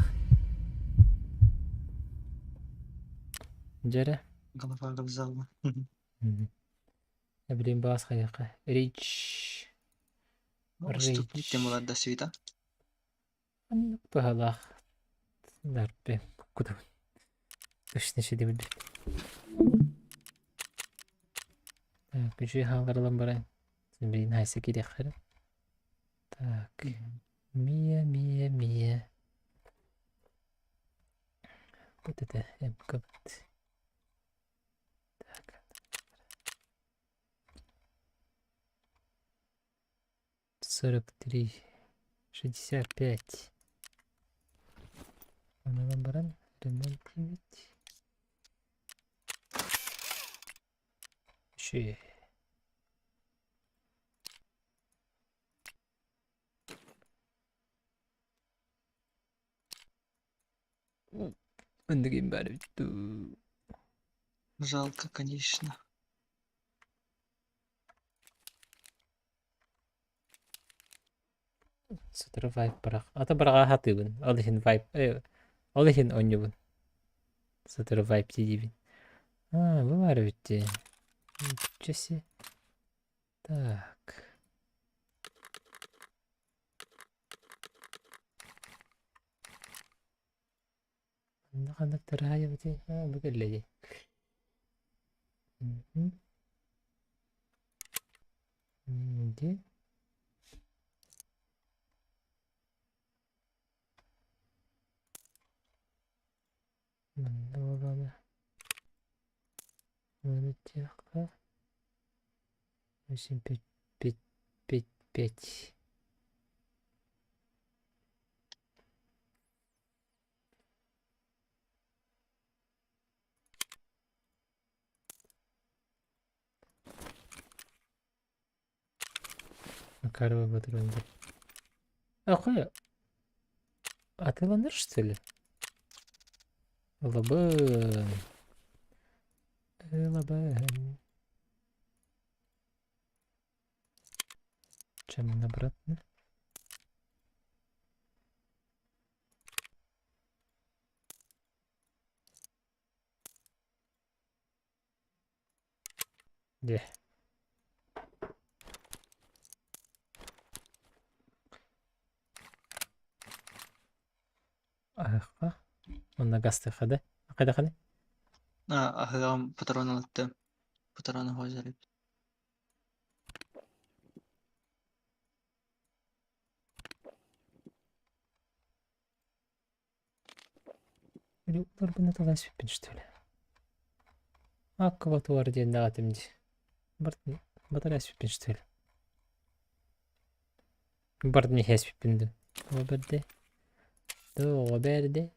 Жара. قال فاقل زالما Bileyim bazı kayaka. Rich. استوب دي مولاد دا سويتا Anlık pahalı. Darbe. Kudu. Точно şey değil. Так, gücü hangarılan barayın. Şimdi bir neyse ki dekharım. Так. Mia, Mia, Mia. Вот это МК. Так. 43. 65. Ana lambaran. Ремонт 9. Şey. Öndeki bari bitti. жалко конечно Sıtırı vibe bırak. Ata bırak hatı bun. Alışın vibe. Alışın onyu bun. Sıtırı vibe gibi. Ha bu var bitti. Bütçesi. Так. Ne kadar teraya bitti. Ha bu geldi. Şimdi. Монотеха. 8, 5, 5, 5, 5. Макарова патрондар. Ахуя. Атыланыр, что ли? Лабан. Лабан. Чем обратно? Где? Ага. Он на гасты хода. Хода. Ахырам патрон алытты. Патроны хозер. Или улар быны талас биппин, что ли? Аккова туар ден дагатымди. Бартын батарас биппин, что ли? Бартын хес биппинди. О берде. О берде.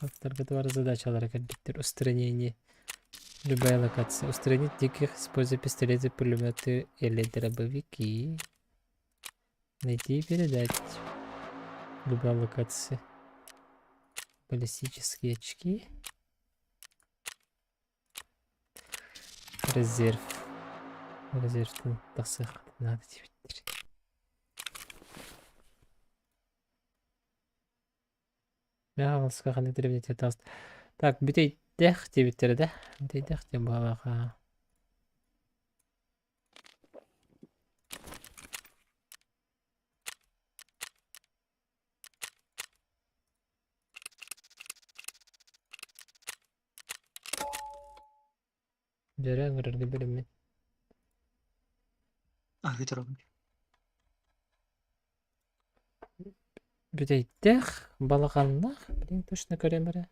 Авторга туар задачалар кредиттер. Устранение. Любая локация. Устранить диких, используя пистолеты, пулеметы или дробовики. Найти и передать. Любая локация. Баллистические очки. Резерв. Резервтен тасык надо дебиттер. Алыска кандай древнетер таст. Так, бүтейдех дебиттер да. Бүтейдех деп балака. Жаран көрөргө берем. Ахытрам. Бүтейдех балаканна. Блин, точно көрем бара.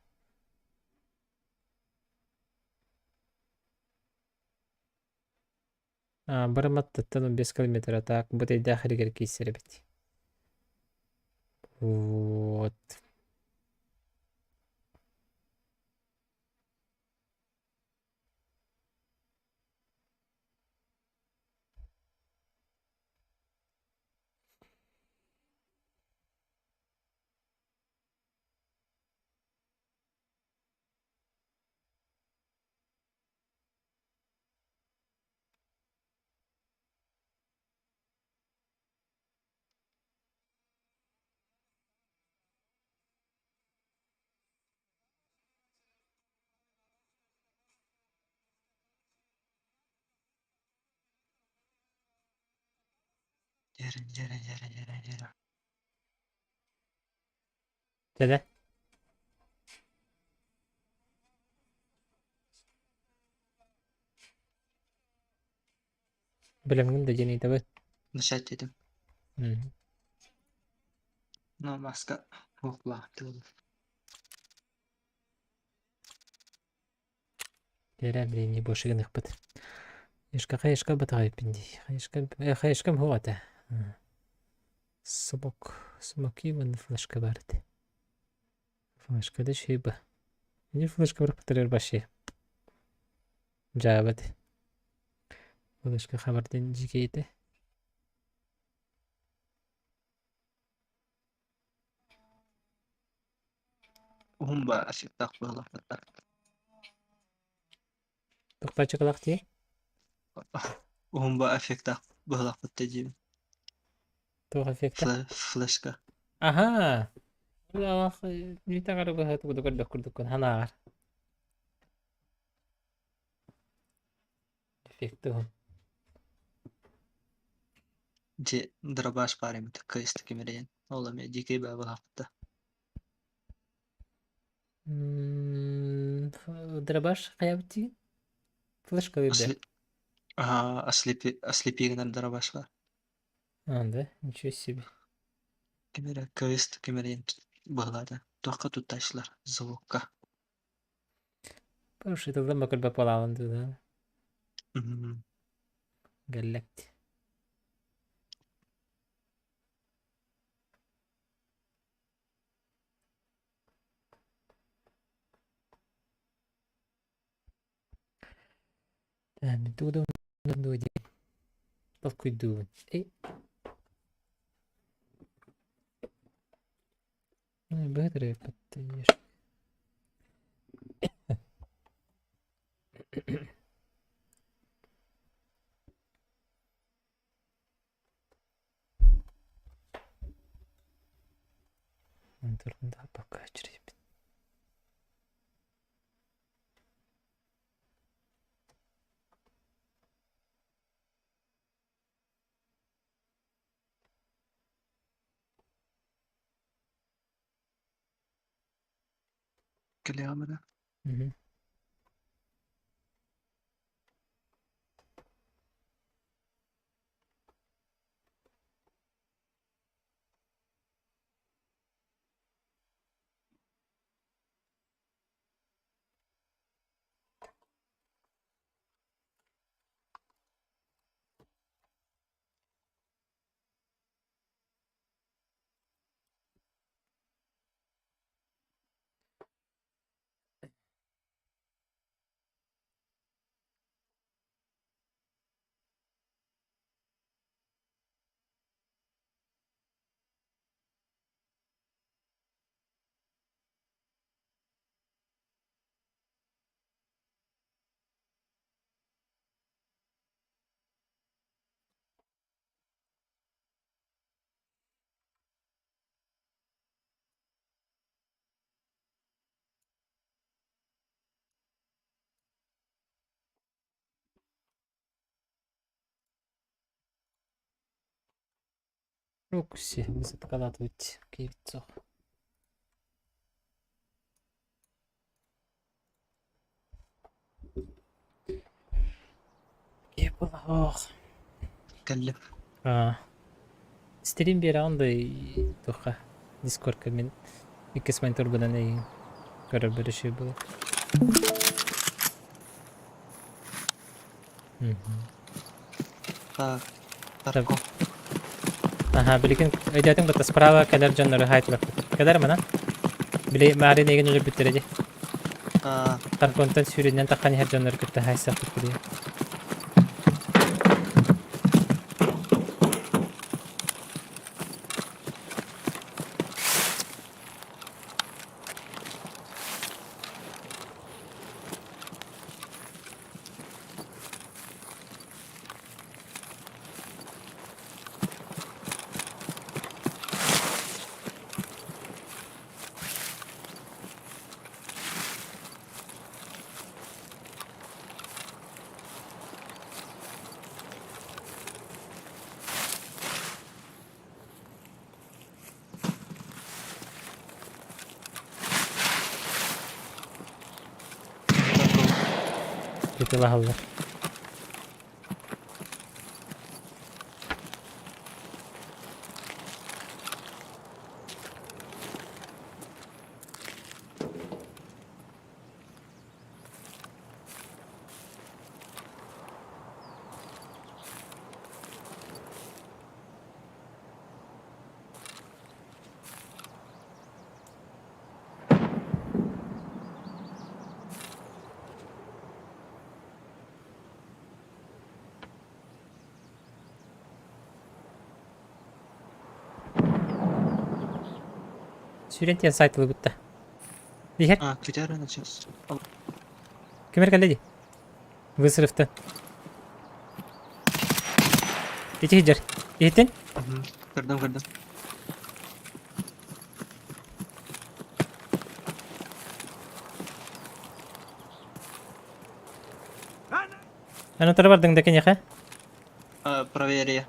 Бараматтан 5 километр так. Бүтейдех регер кейсер бит. Вот. Жерен. Деде. Білімгін де жені табы. Начать dedim. No maska. Hopla. Дере, блин, не больше гнах бит. Хаешка батагай пинди. Хаешкам хуата. Смоки вон флешка бард. Флешка да шиба. Не флешка бар патер баши. Жабат. Флешка хабарден жикейте. Hum ba asik tak bala. Тукта чакалакти. Hum ba afek tak bala pattajim. Тух эффекта. Flashka. Аха. Ула нитагар бахат кудукан ханаар. Эффекту. Je darabash parim tkayst kimeren. Ola me dikey ba bala patta. Драбаш хаябти. Флешка вибде. Asli pigner darabash var. Да, ничего себе. Kimere kayst kimeren bağlarda. Toqa tutaşlar. Zavukka. Ушитылдан бакыр бапалавын да. Мгм. Галлекти. Тудum дуди. Подкуйду. Бэтрэ подтаешь. Да, пока через. Калямра. Мгм. Рокси, высот откалатывать кивицо. Ох. كلف. Стрим бері андай тоқа. Дискордқа мен иккес монитор бұдан әйін көріп біріші болады. Так. Тарко. Ага, білген өйдәтің бұта справа кәлер жаннары хайтлап. Кәлер мұна? Біле мәғри неген жүріп біттіреді. Тарконтан сүйренен таққан хер жаннары күтті хайсақ біттіреді. Kötü lahallar. Sürentiyen saytılı bitti. Diğer كتير أنا сейчас. kemer geldi. Vısırıftı. Geçi hicr. İhtin. كردم كردم. Ano tara bardang dakin yaka? Проверь.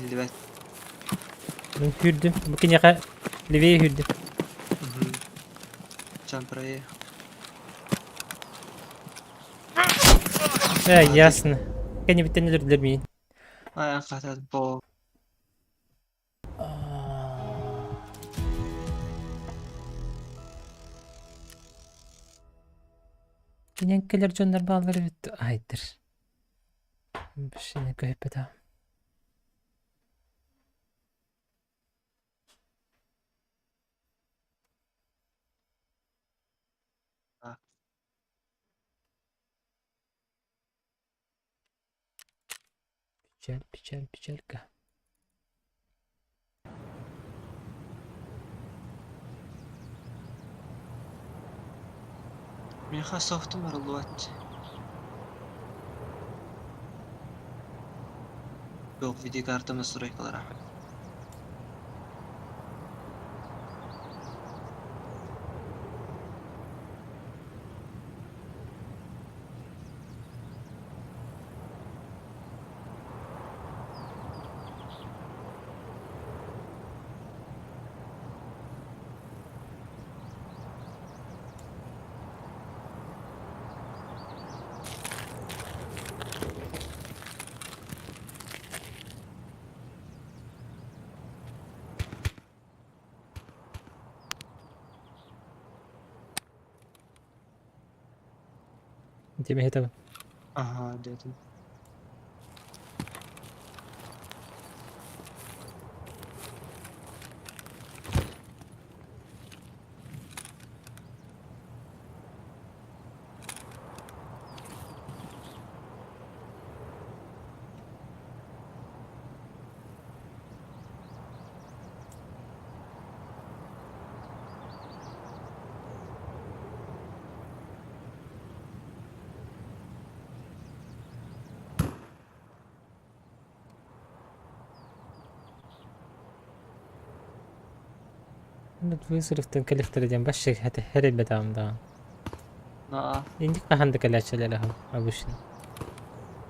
اللي بس. Ben hürdüm. Bakın yaka. Liveye hürdüm. Can проверь. Ясно. Кені біттен өлірділер мейін. قاعد بو. Yenkeler canlar bağları bitti. Haydır. Bir şeyini koyup edeyim. Ha. Pichel ka. Men xasoftim var الوقت. Yok video kartımı sürekli olarak. Değil mi Hitap? Aha dedim. Bu sırıftın kaliftireceğim. Başka hadi her bedam da. Na. İndi kahandı kalaçalı lahım. Abuşun.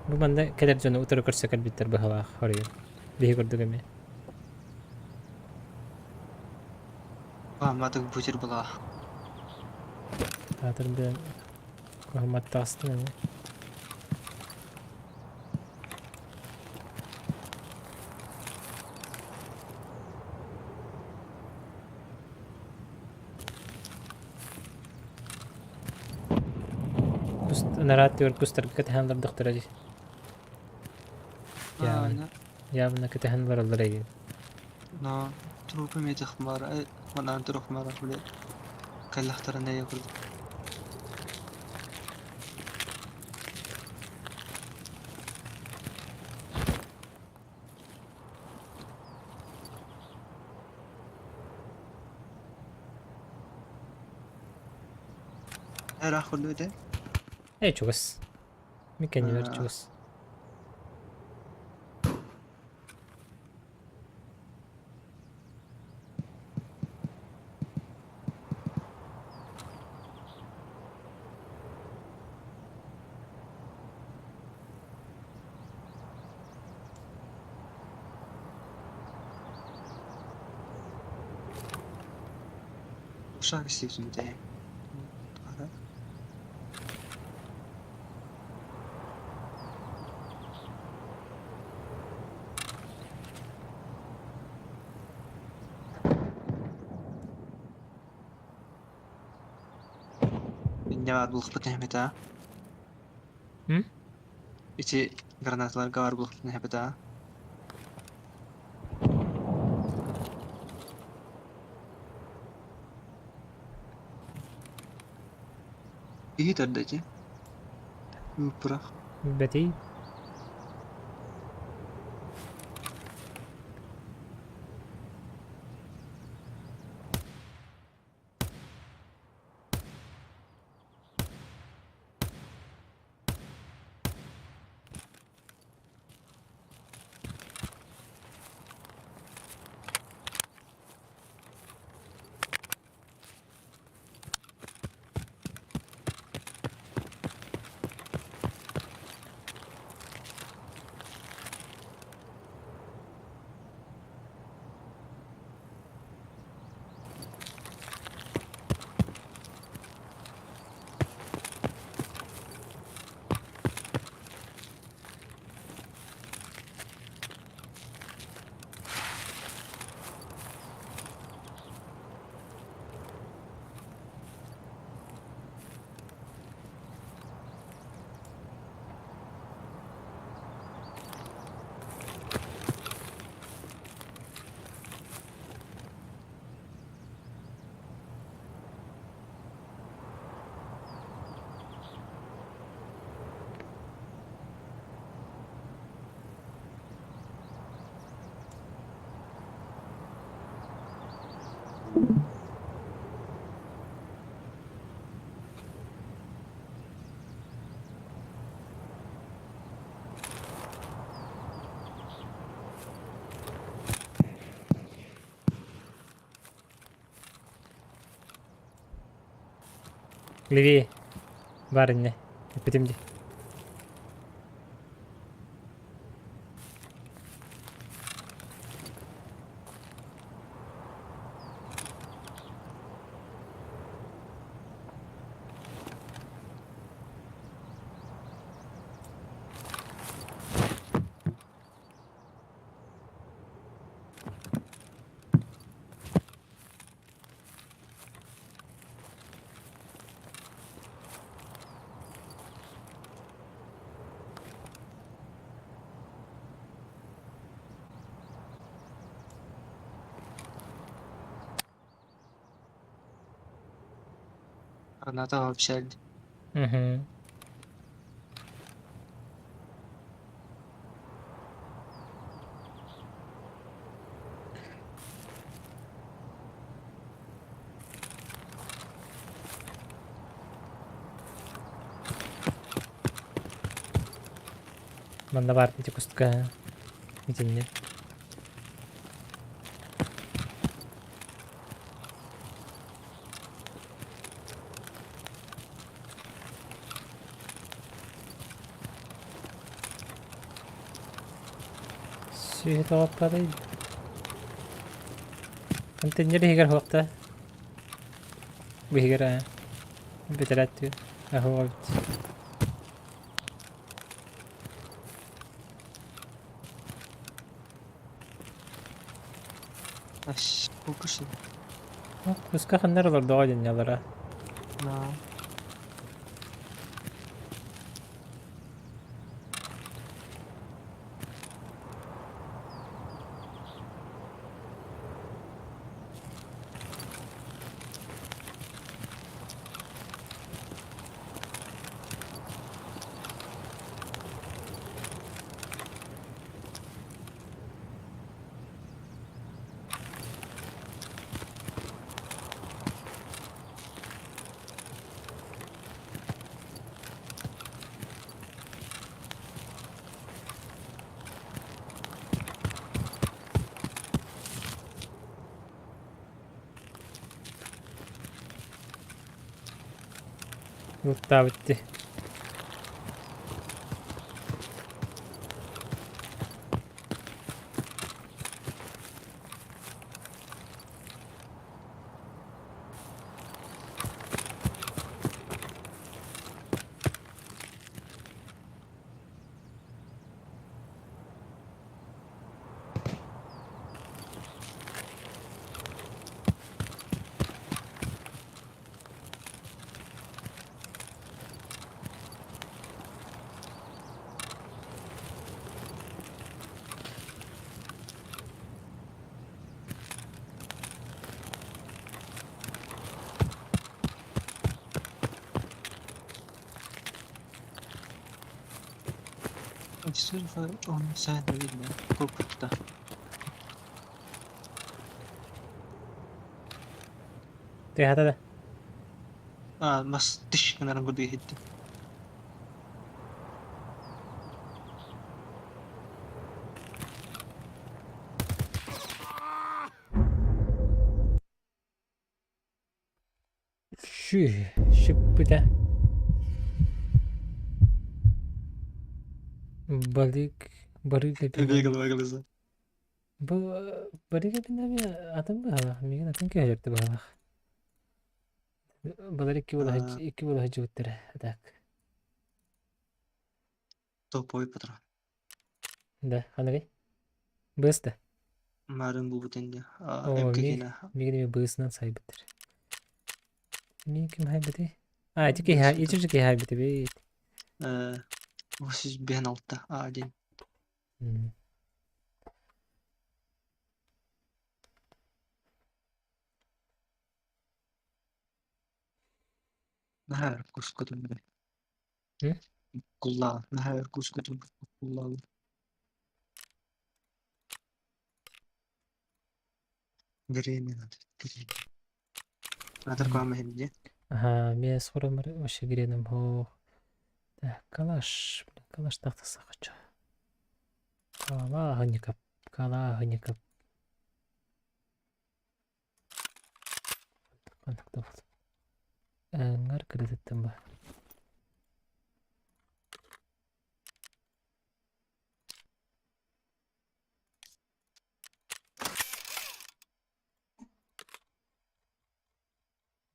Bu bende kadar canı utarı kursa bitter bu hava hariyo. Bihi kurdu gemi. Fahmadık bucur bula. Tadır bir Muhammed Tastın hani. أنا راتي والكوستر كتهندر دكتور أجي Na Ya. na. يا من كتهندر الرجل Na. Trupa mi takhmar. Ay, mana trup mara bile. Kallahtara ne yakul. Her akıllı öde. إيه شو بس ممكن يبر آه. شو بس Uşak istiyorsun bir de. Ara. Ne var bulup Mehmet ha? Hı? İçi granatlar var bulup Mehmet ha? İyi derdeci. Bırak. بدي Левее. Барыня. Öpetimdi. Granata вообще. Hı. Manda parte эти кустка. Где мне? Сүйет алып падай. Контейнер хигер хоқта. Бигер а. Бетерәттү. Ахуа бит. Аш, кукуши. Куска ханнар олар доғайден ялара. На. Yurtta bitti. Sırf onu sen de bilme. Korkuttu. Teh hata da. Mas diş kenarına burada gitti. Şıp da. Balık Begal begal. Bu balık hepinde bir adam da migin atın ki hajaktı bu. Balık iki bola hacı uttara atak. Topoy patron. Da hangi? Bus da. Marın bu butende. O MK'ne. migin bir bus'dan sahibidir. Migin kim haybeti? İçi haybeti bir. Bu siz ben altta. Adil. Nahar kuskutun be. Hı? Kullan. Nahar kuskutun. Kullan. Green. Green. Атар кама хэмжээ. Ага, мен соромор вообще гиреным хо. Так, калаш. Блин, калаш тахтаса хочу. Калагникап. Калагникап. Кандакта бол. Аңар кредиттен ба.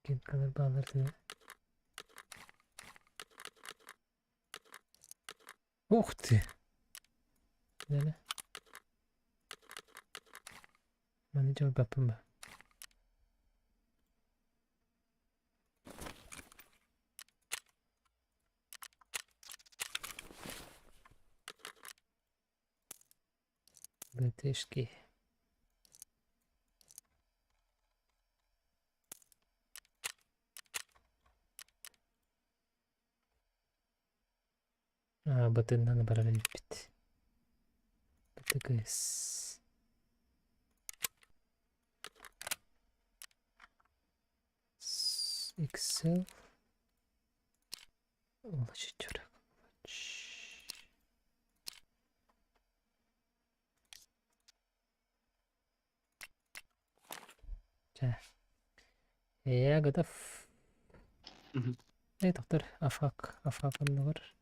Кен калар баларды. Ух ты. Неле? Мани жоо бапын ба. БТшки. Батыннан барар бит. БТКС. Excel. Лучше чурак. جا. يا قطف. مهم. ايه دكتور افاق النور.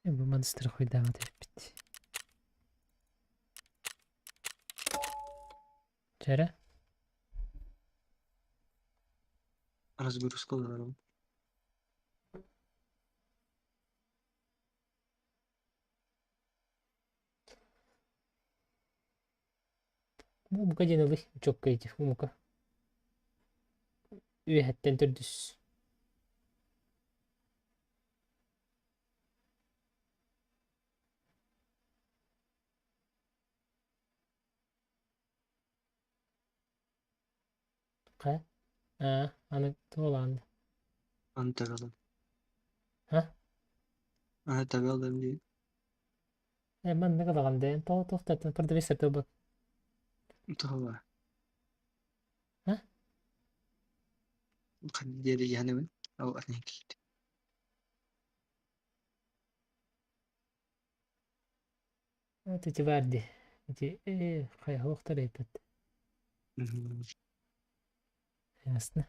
يبقى ما نسترخي دعوة بيتي. جرى Разберусь, сказал. ممكن جنوبي تشوكيتي ممكن ايه حتى تردس قا انا طول أنا تغلب. ها أنا تغلب دي. ما نقدر عندين تو تفتت برضه لسه توبك أنت هو. ها قد ديري يعني أو أثنين كيد. تتباردي انتي ايه خير هو اختريبت مهم. ياسنا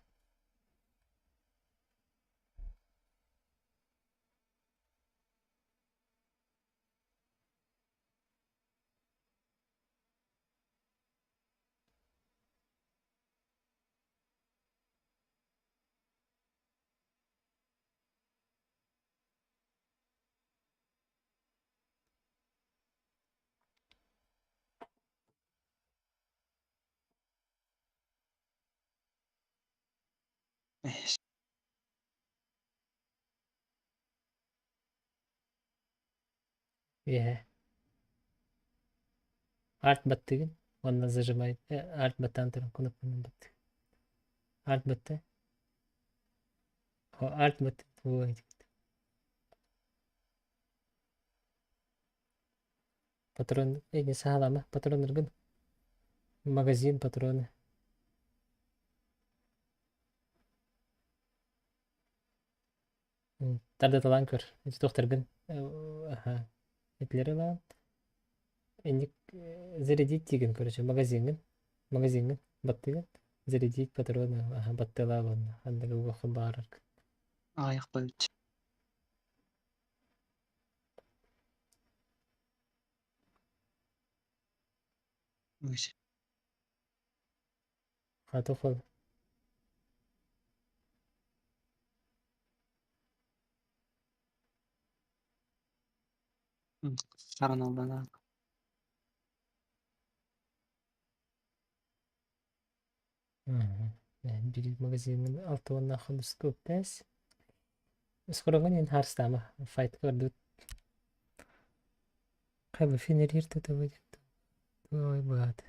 إيش. ايه ارت بتتين ولا زجماي ارت بتان ترى كنا بت ارت بت هو ارت بت هو باترون ايه سهل ما باترون رجل ماجازين باترون تبدأ تلانكر انت تختار جن اها هتلر لا انك зарядить тиген короче магазин баттыгын зарядить патроны аха баттыла вон андыгы угу барыр يقبل. ماشي. هتدخل خرنا والله. بيجي магазин алтын нахуй скоп тес скоро гонин харстама файт көрдүт кайбы финер ирте Ой, бат.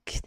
Git.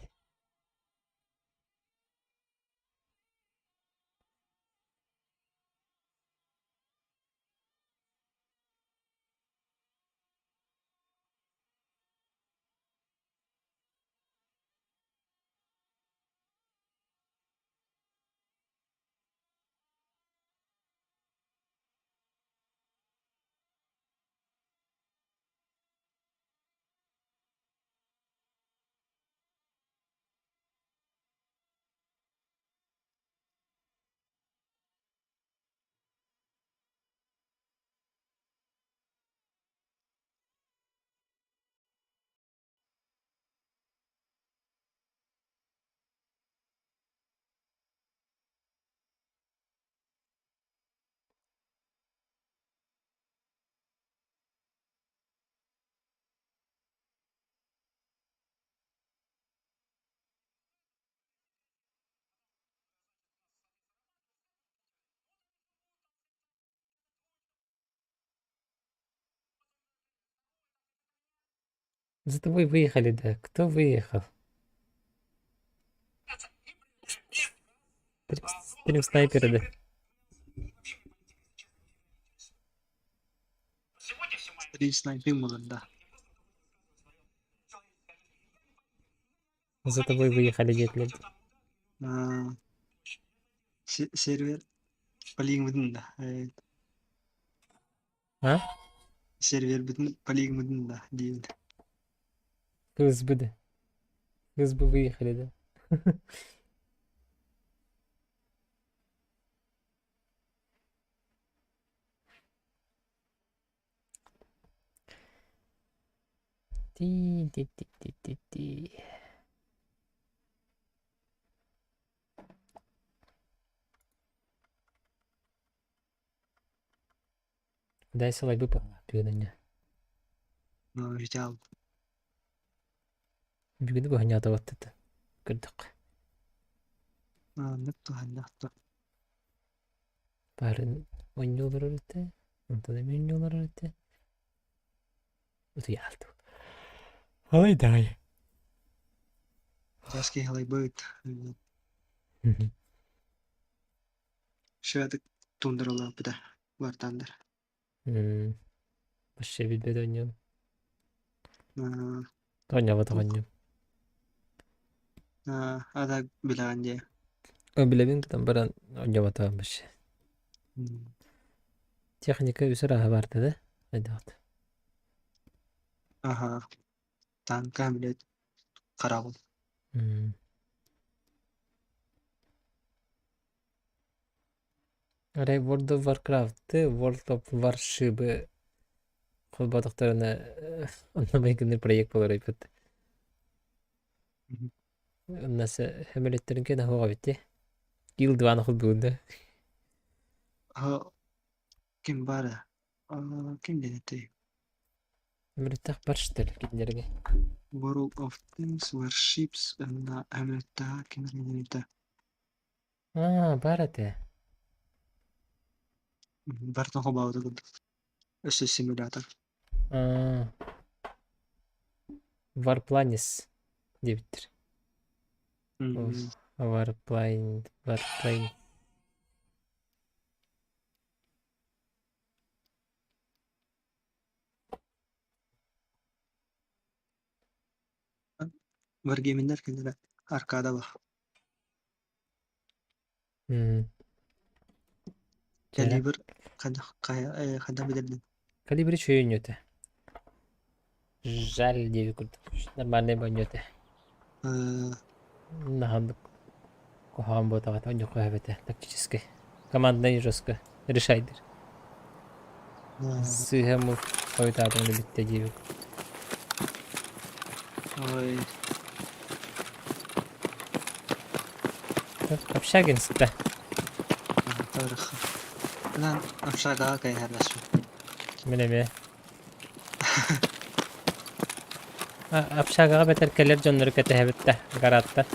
За тобой выехали, да? Кто выехал? Стрим снайпера, да? Стрим снайпинг модында. За тобой выехали, детлер. Сервер полигин модында. А? Сервер бүтін полигин модында деймін. ФСБ, да? ФСБ выехали, да? Ти-ти-ти-ти-ти-ти. Дай салай выпал. Түйініне. Жете алып. Бүгіні бұғын атаваттыды. Көрдік. Нық туғандақты. Барын ойнуылар өрітті. Онтада мен ойнуылар өрітті. Өті ялды. Алай дай. Жаски қалай бөйт. Шөйдік тундырылы бұда. Бартандар. Башы білбеді ойнуым. Ойнавады ойнуым. Ада білаған де. Білебін бұдан баран ойнавады башы. Техника үсір аға барды да. Айдағады. Аха. Танка білет қарауыл. Арай World of Warcraft'ты World of Warship'ы қолбадықтарына оннамай күнір проект болар айпыд. Оннасы әмелеттерін кен ауға бетте. Гилдваны құл бүгінді. Кім бары? Кім денетті? Әмелеттақ бар шытыр кендерге. World of Tanks, Warships, әмелетті кім денетті? Бар әті. Бартын қобауды күлді. Өсі симулятор. Warplanes дебіттір. Warplane. Wargaminlar kendine arkada bak. Hmm. Cere. Kaliber kadar bilirdin. Kalibri şöyle oynuyordu. Жаль diye bir kurduk. Нормальный oynuyordu. Нахандык. Кухам ботагат оньо кухабете. Тактически. Командный жестко. Решайдыр. Сыгаму койтатыңды битте дейбик. Ой. Общагинсте. Tarık. Lan aşağıda kay herleşme. Kimineme. Общагаға бетер келер жоннору кетехебитте. Гаратта.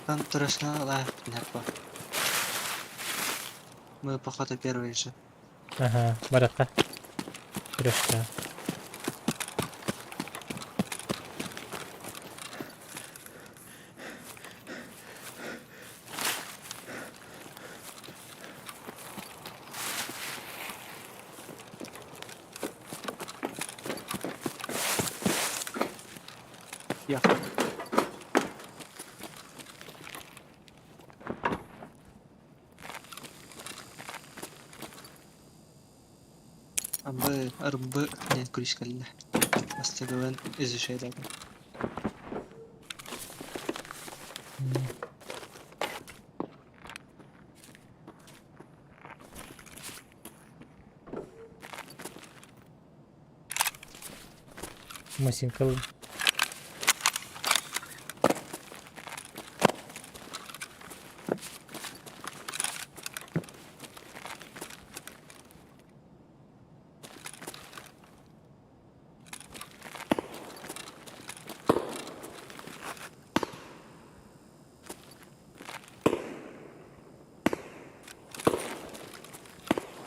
Там точно лайф нет по. Мы походу первые же. Ага, баратка. Күрөшкө. Я. Арбы нет крышкалли. Астагаван из шейдага. Масинкал.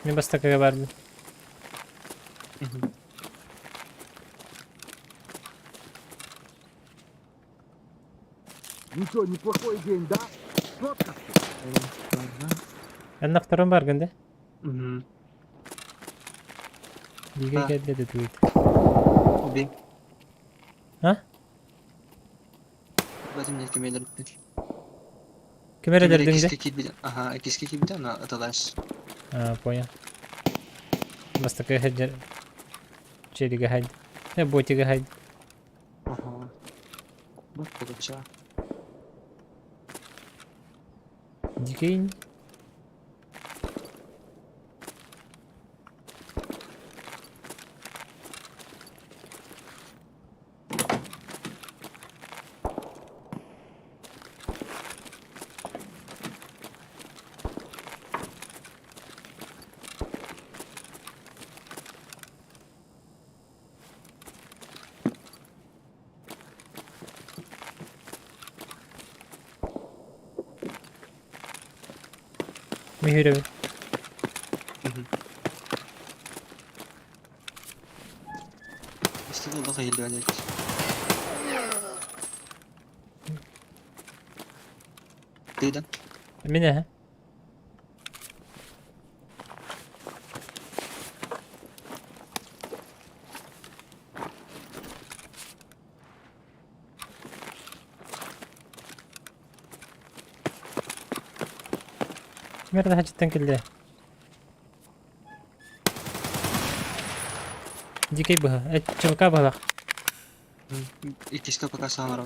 Мне бас такая барды. Ну что, неплохой день, да? Четко. Ben на втором барганда. Угу. Диге Ha. geldi de tweet. Убей. Ha? Bazım ne kemeler bitti. Kime ederdim de? Ага, киски кибида на аталаш. А, понял. Бас такая хеджер. Челига хайд. Ботига хайд. Ага. Вот получа. Дикейн. Михиреви. İşte bu da hayırlı öyle. Duydun? Mine ha? Nerede hacitten kelli? Dikey bu. Çabuk bak. İkisi kapı kasam var.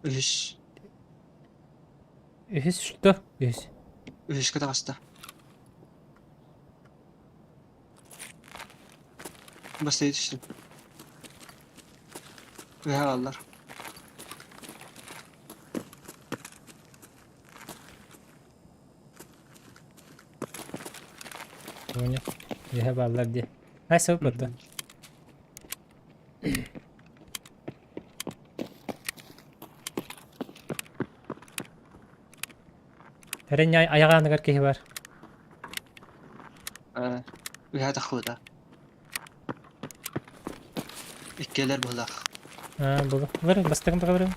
Üç. Ühüs şuttu. Ühüs. Üç kadar hasta. Basta yetiştim. Ve havalar. Понял. Я баллар где. Ай, все потом. Herenya ayağına kadar kehi var. Ve hada xuda. İkkeler bulak. Ha, bu. Var, bastakım bakalım.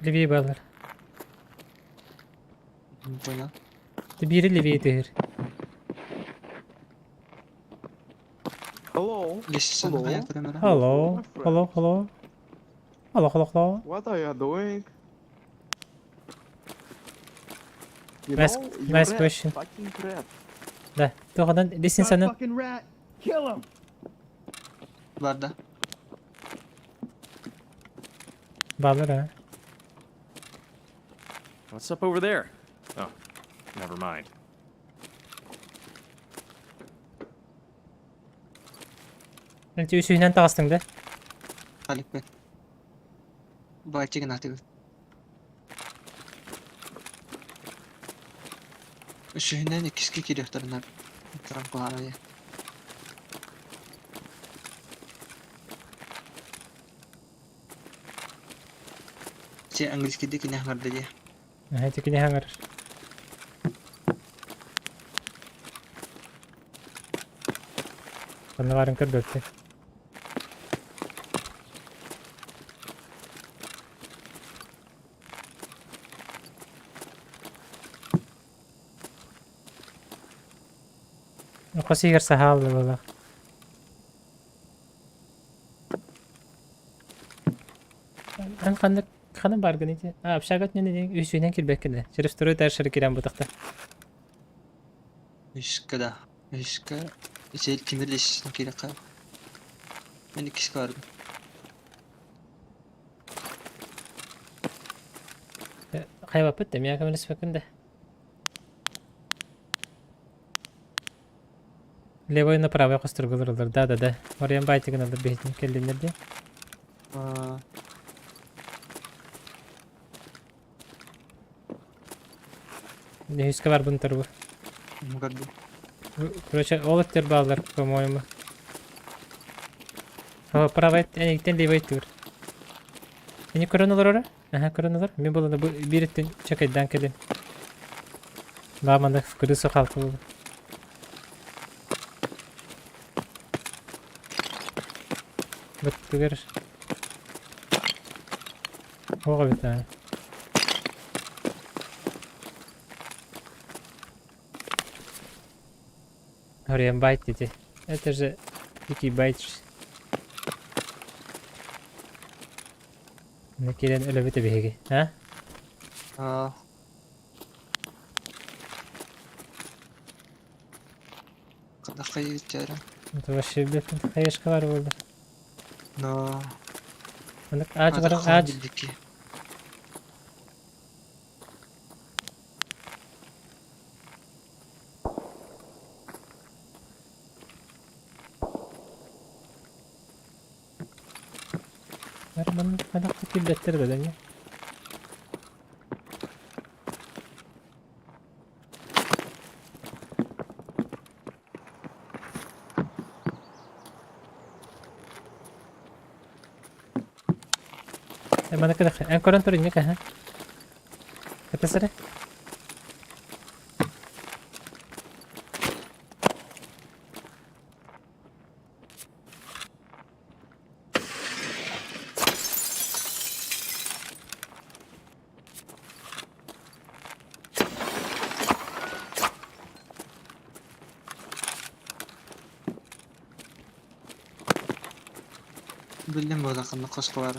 Livi'yi bağlar. Buna. Biri Livi'yi değir. Hello. Geçsene Hello. ayak veremem. Hello. Hello, hello. Hello, hello, hello. What are you doing? You Nice- know, you nice rat, question. fucking rat. Da. Doğadan desin Got sana. fucking rat. Kill him. Var da. Bağlar ha. What's up over there? Oh, never mind. Önce üsüyle tağıstın da. Haluk Bey. Bahçe gene artık. Şehirden ikisi kiriyaklarına. Taram kuharaya. Şey İngilizce'deki ne var dedi. Hadi ki ne hangar. Bana varın kır dörtte. Kosi girse havalı valla. Ben kanı bargın idi. Apşagat ne dedi? Üsüyle kirbek kedi. Şerif turu derşeri kiren bu takta. Işıkka da. Işıkka. Şey kimirle işin kiriyakka. Ben ikisi vardı. Hayvapıt dem ya kamerası bakın da. Levo'yu направо костыргылырылар. Да. Ориян байтыгын алып бейтин келдинер де. Aa, Ne hüske var bunun tarafı. gördüm. Короче, олыктер балдар, по-моему. Право эниктен лево иттигер. Эни көрөнөлөр ора? Аха, көрөнөлөр. Мен болону бир иттен чакайдан келем. Бааманда крысо калты болду. Вот түгер. Ого бит а. Ориян байт dedi. Это же дикий байт. Ne kelen öyle bir tebihigi. Ha? Aa. Kada kayı geçerim. Это вообще блядь хаешка var burada. No. Bak ağaç var ağaç. Bildik. Var bana kadar kibletleri de ya. Bana kadar en koran turun ya kah. Kata sare. Bildim bu dakika koşku var.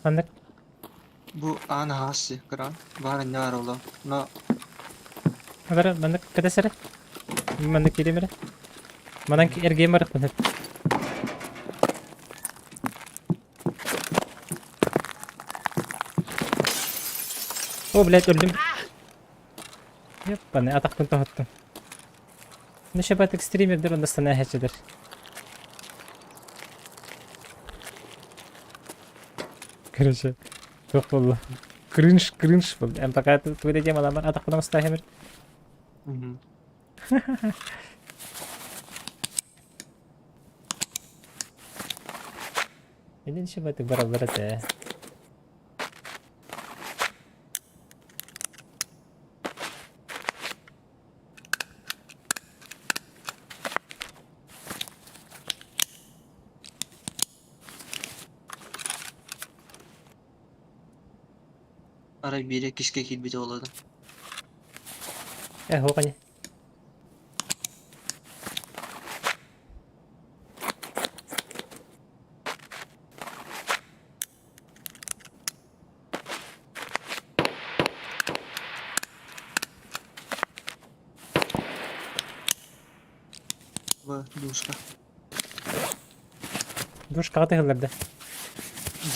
Anlık. Bu ana hası kıran. Var ne var oğlum? No. Agora bana kata sare. Bana kiri mere. Bana ki ergeye marak bunu. Oh bled öldüm. Yap bana atak kuntu attım. Ne şebat streamer'dir onda sana hatch'dir. Короче, çok oldu. Cringe oldu. En fakat söyleyeceğim adamlar atak buna mustahemir. Hı hı. Ini şebat beraber de. Ara biri kişke kilbiti oladı. هو قني Bu duşka. دوش قاطي هاللرده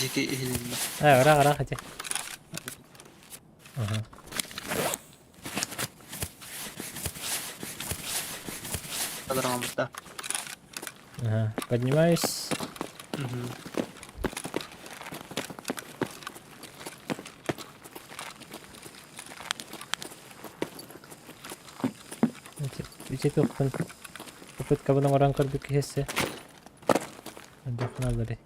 Jeki ehlinde. راح راح راح اها Kadar almışta. اها поднимаюсь. Içi toktun. Kapıt kabına varan kırdık hisse. Hadi kanalları.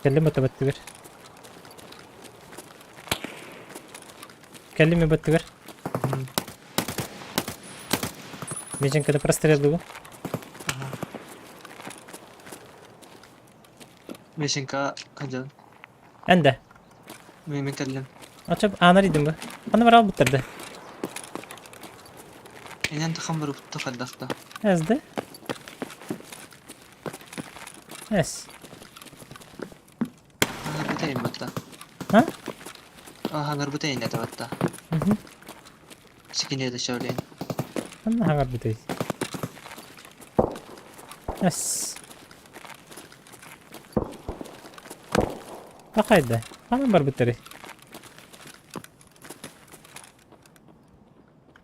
كلمه تبتغر كلمي بتغر ميجن كده برستر يدلو Meşinka kacal. عنده Mümin kallen. أشوف أنا ريدم به أنا مرة بترده İnen tıkamları bu tıkadakta. أزده أس Hangar butayın batta. ها Hangar butayın ete batta. Sikiniye de şöyle. أنا هنغر بدي أس أقعد أنا مر بتري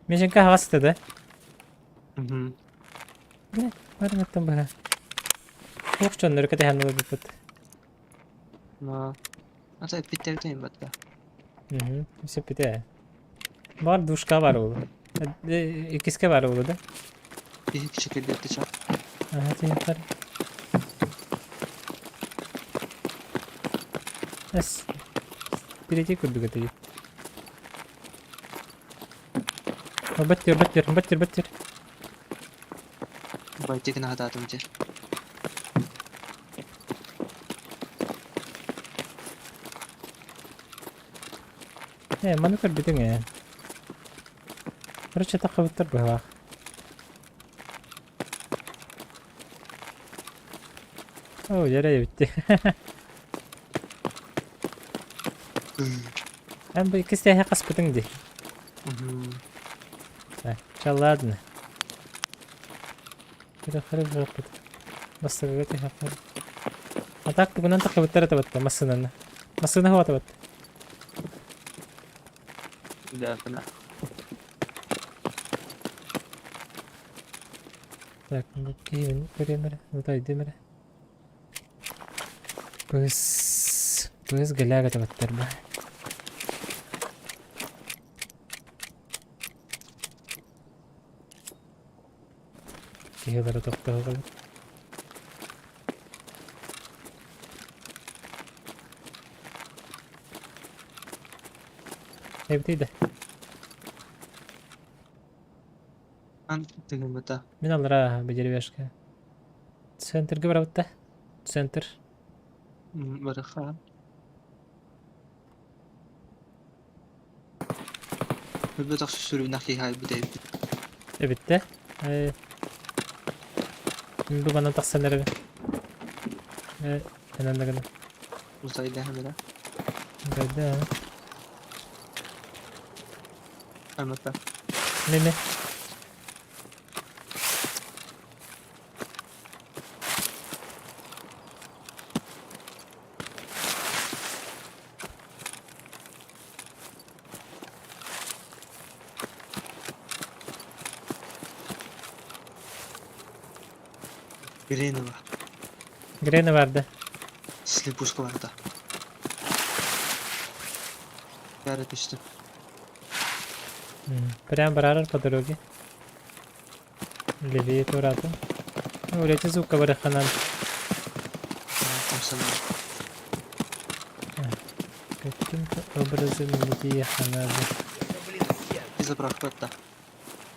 ميجن كه واسطة ده لا ما رمتم بها فوق شو نركض هالنو بيبت Ma. Ata bitti butayın batta. इसे पता है बहुत दुष्का बार होगा किसके बार होगा ده Bir şekilde yapacağım. हाँ जी पर बस बिरेजी कुछ भी कहते हैं बच्चर Baytek ne hadatım için. ما نقدر بدنا رجع تقوى التربة أوه جرى بتي أنا بكستي هي قص بتنجي إن شاء الله عدنا كده خرب ربط بس دلوقتي هخرب أتاك بنا ننتقل بالتلاتة بتا مسنا هو تبت Müdafına. Так, ну окей, مرة طيب دي مرة بس قلاقة تبتر بها كي هذا تقطه غلط هي بتيده An tıkın batta. من الله راها بجري بشكا سنتر قبل بته سنتر Barıkha. Bir de sürü nakli hay bir de. بته من بمن تحسن ربي أنا عندنا Uzayda hemen. قدام Almatta. مين Birine var. جرينا بعد Slipuşka var da. Gayret işte. прям барарар по дороге левее то рядом улетит звук кабараханан Tamam. каким-то образом левее ханады Bize bırak batta.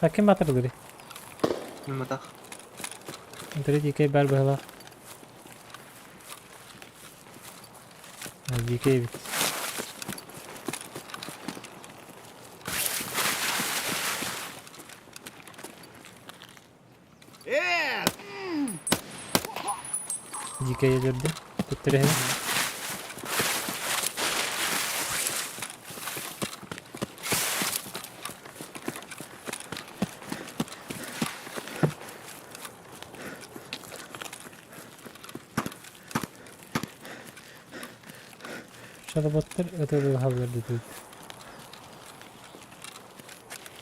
каким матер дури Mehmet Ak. Антре дикей бар быһыла. Дикей бит. Дикей өдөрдү. Төттөрөһө. Шалаботтар өтөлү хабарды тут.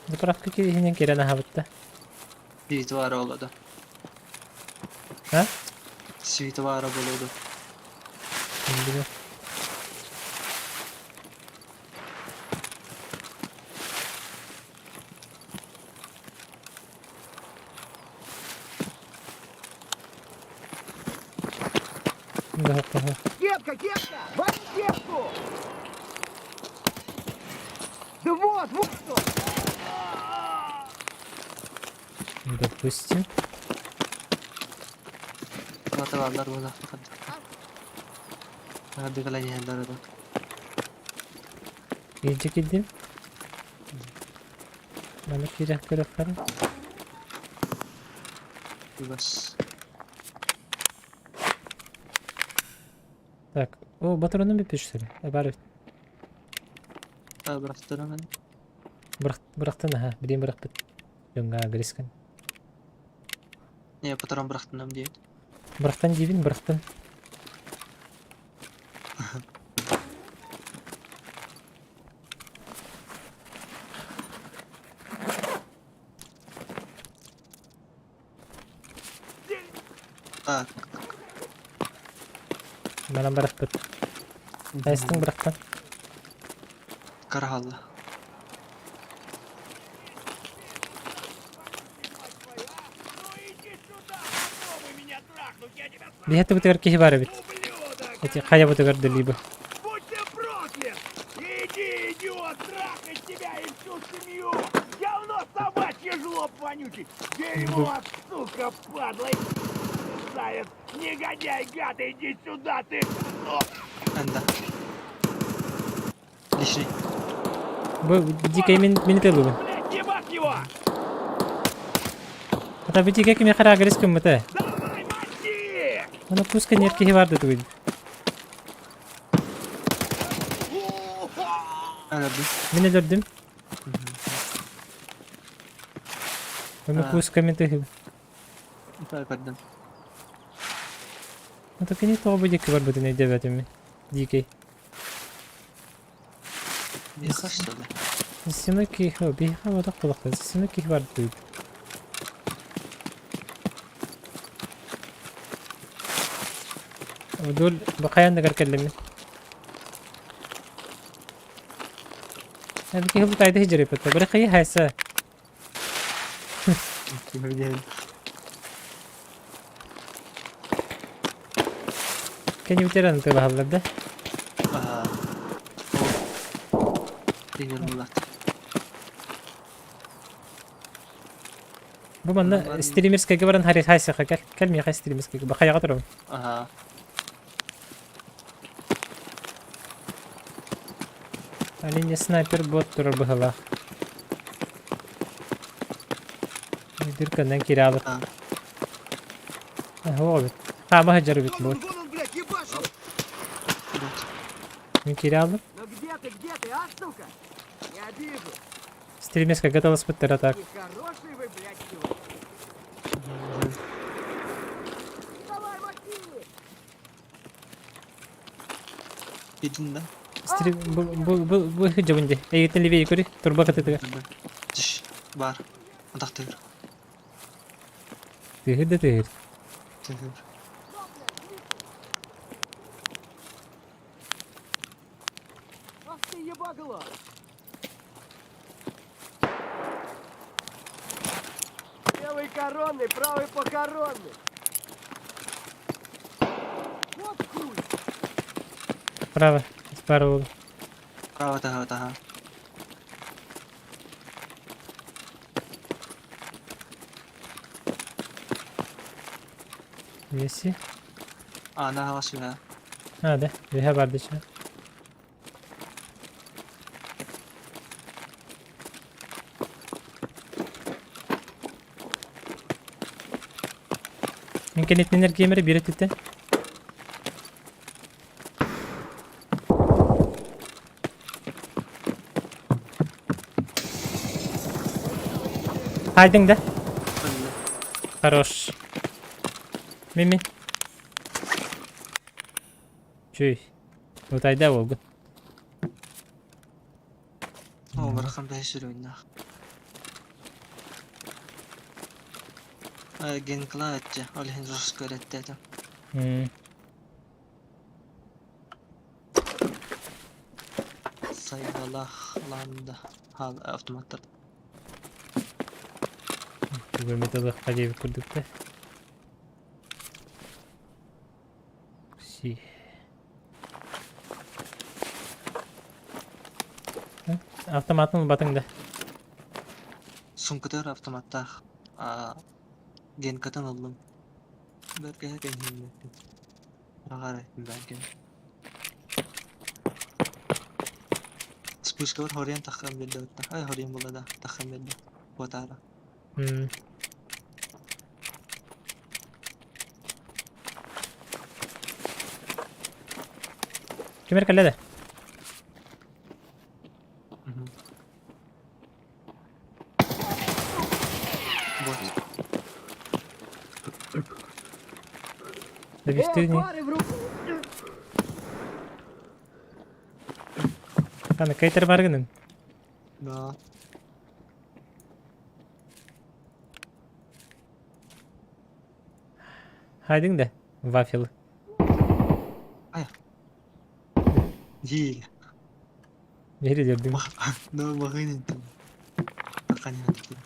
Заправка кирихинен керен хабытта. Світовара олоду. А? Світовара болоду. Билбейм. Да, ага. Кепка, кепка! Возьми кепку! Да вот, вот что! Допустим. Ватавалар болак факат. Хadi kala yahanlar da. İyice gittim. Bana kirak kırıkları. Bas. Так, о, батареяны бит что ли? Бар. Bıraktırım ben. Бырактын, ага, билем бырак бит. Жонга агрескан. Ne pataran bıraktım diye. Бырактан дибин, бырактан. Так. Бана бырак бит. Кайсың бырактан? Karahallı. Бихет бутер кихи бар бит. Эти кая бутер либо. Будь ты проклят! Иди, идиот, трахать тебя и всю семью! Говно собачье, жлоб вонючий! Дерьмо, сука, падла! Заяц, негодяй, гад, иди сюда, ты! Bende. Лишний. Bu dikey min telu. Блядь, ебать его! Ата бит дикей ким яхара агрескан мете. Давай, мочи! Ана пуска нер кихи бар дит бит. Öldü. Min öldürdüm. Ана Ha. пуска min tehi. Öldürdüm. Ата кини то бит бар бит не дебетим. Дикей. Bir kaç tadı. Стеной кихи, биха вот так кулакта. Стеной кихи бар дит. ودول بقايا نقدر كلمني هذه كيف بتاعي هجري بتا بري خي هسه كان يوتيران انت بهذا ده Aha. Değil Murat. بمنا ستريمرز كجبران هاري هايسه خكل كلمي خي ستريمرز كج بقايا قطرهم Aha. علي سنايبر بوت ترى بهلا يدير كان كيرالك Ha. هو بت ما هجر بت بوت Вон он, блядь, ебашил! Evet. من كيرالك Ну где ты, а, сука? Я вижу! ستريمرز كجتال سبتر اتاك Нехороший вы, блядь, сегодня! Давай, мочи! Yedin de. ستريم bu hıcı bence eğitim live yukarı turba katı Dış. Var. Adaktır. تهد تهد Tühür. Ах ты ебагло! Левый коронный, правый похоронный! Вот хуй! право справа Bravo daha daha. Nesi? Ana havası ya. Hadi. Bir haber de şey. Mungkin itninler gamer'ı biri tütte. Haydın da. Öldü. Хорош. Min. Çüy. Otayda oldu. O bırakın da sürü oyunda. Gen kıla etçe. Olihin Rus göretti edim. Sayılalahlandı. Hal avtomatlar. Bu bölümde de acayip kurduk da. Şey. Avtomatın batında. Sunkıdır avtomatlar. Gen katan oldum. Berke gen himmetim. Ragar ettim belki. Spuşka var horiyan takkan bildi ötte. Ay horiyan bula da takkan bildi. Botara. Kimer kallede. Bot. Düştü ni. Kana kayıtları var gının. Da. Haydın da. Waffle. Değil. Biri gördüm. No bakın ettim. Bakın ettim.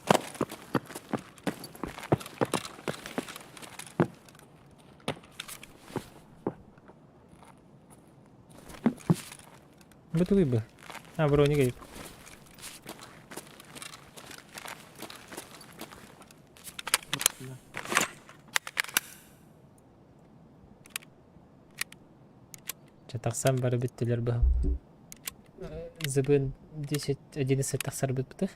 Betul ibu. Ah bro ini kayak. Taksam baru bittiler bu. Zıbın dişi acını taksar bitti.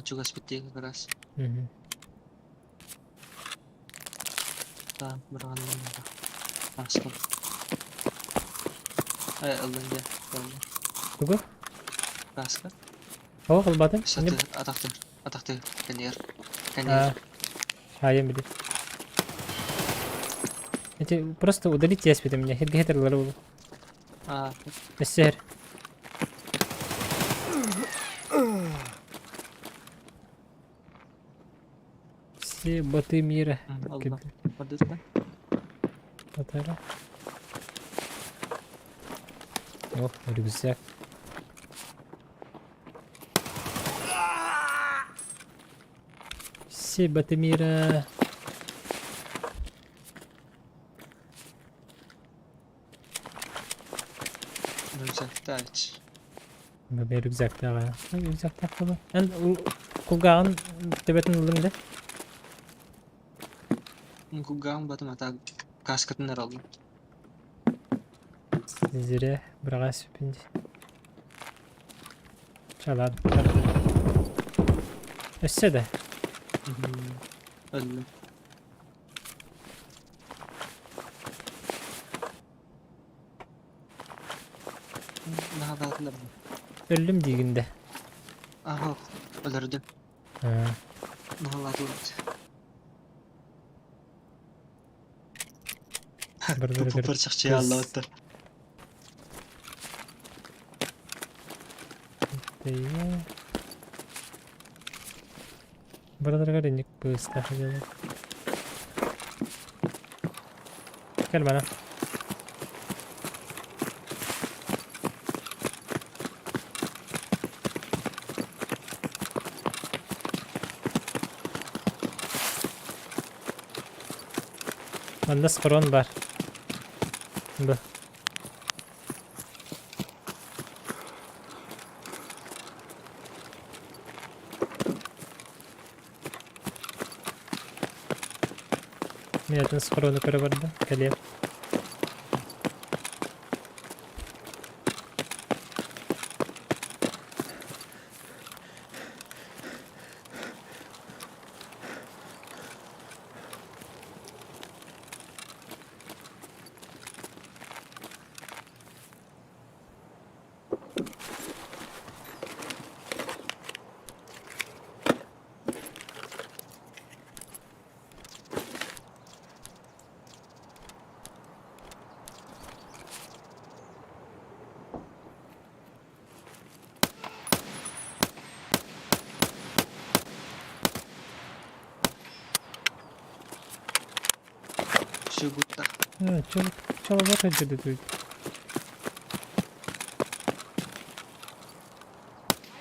Juga seperti keras. Tamam, bırakalım bunu. Bastım. Alınca. Tunggu. Bastım. Oh kalau batın. Satu ataktir. Kenir. Ayam beli. Это просто удалить я спит у меня. Хедгейтер ловил. السحر. Все боты мира. Allah. Orada Потара. Ох, рюкзак. Все боты мира. Rüzgarda aç. Ben rüzgakta var. Rüzgakta falan. Ben kulağın tebetini aldım da. Kugang batu mata kasketini aldım. Sizlere bırak süpünce. Çalar. Össe de. Öldüm. Daha da atlarım. Öldüm diginde. Aha, öldürdüm. Ha. Daha da atlarım. Burada Bu parçakçıya Allah attır. Değil. Burada da renk bu istafede. Gel bana. Bende skron var. Bu. Milletin skorunu köre barda. Keliyem. Жигутта. Çalabak acıdı duydu.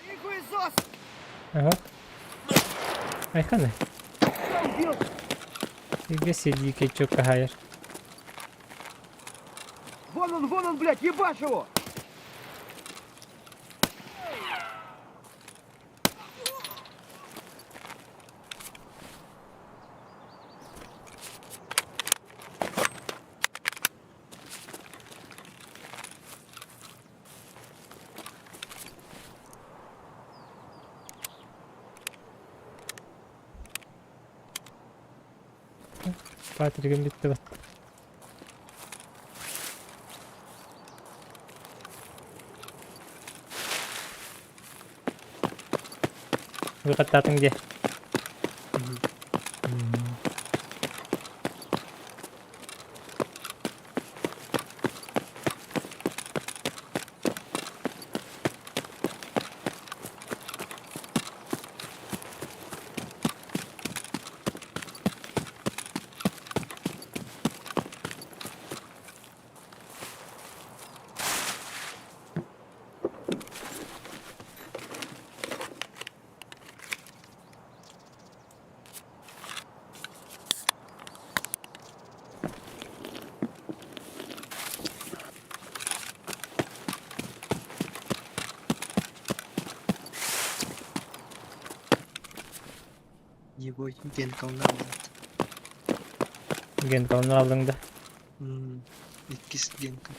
Ай, хуесос! Aha. Aykanı. Что убил? Фига себе, дикий чока хайер. Вон он, блядь, ебашь его! Patrick'in bitti bak. Gue ketatin dia. Его генкалны алды. Gen kalını aldın da. Ikkisi генка.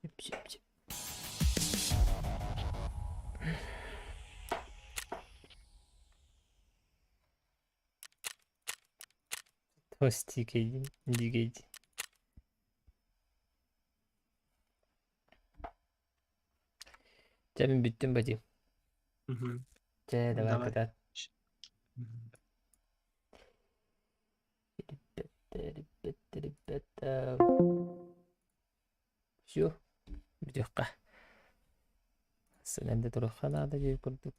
Yap. Тостикейди, дигейди. Jamen bitti mi bacım? Devam Давай. kadar. Все. Videoqa. Sen de turxanada joy kurduk.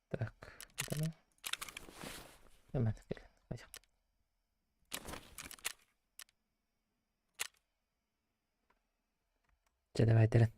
Так, tamam. Hemen gel. Hadi. Давай, Терен.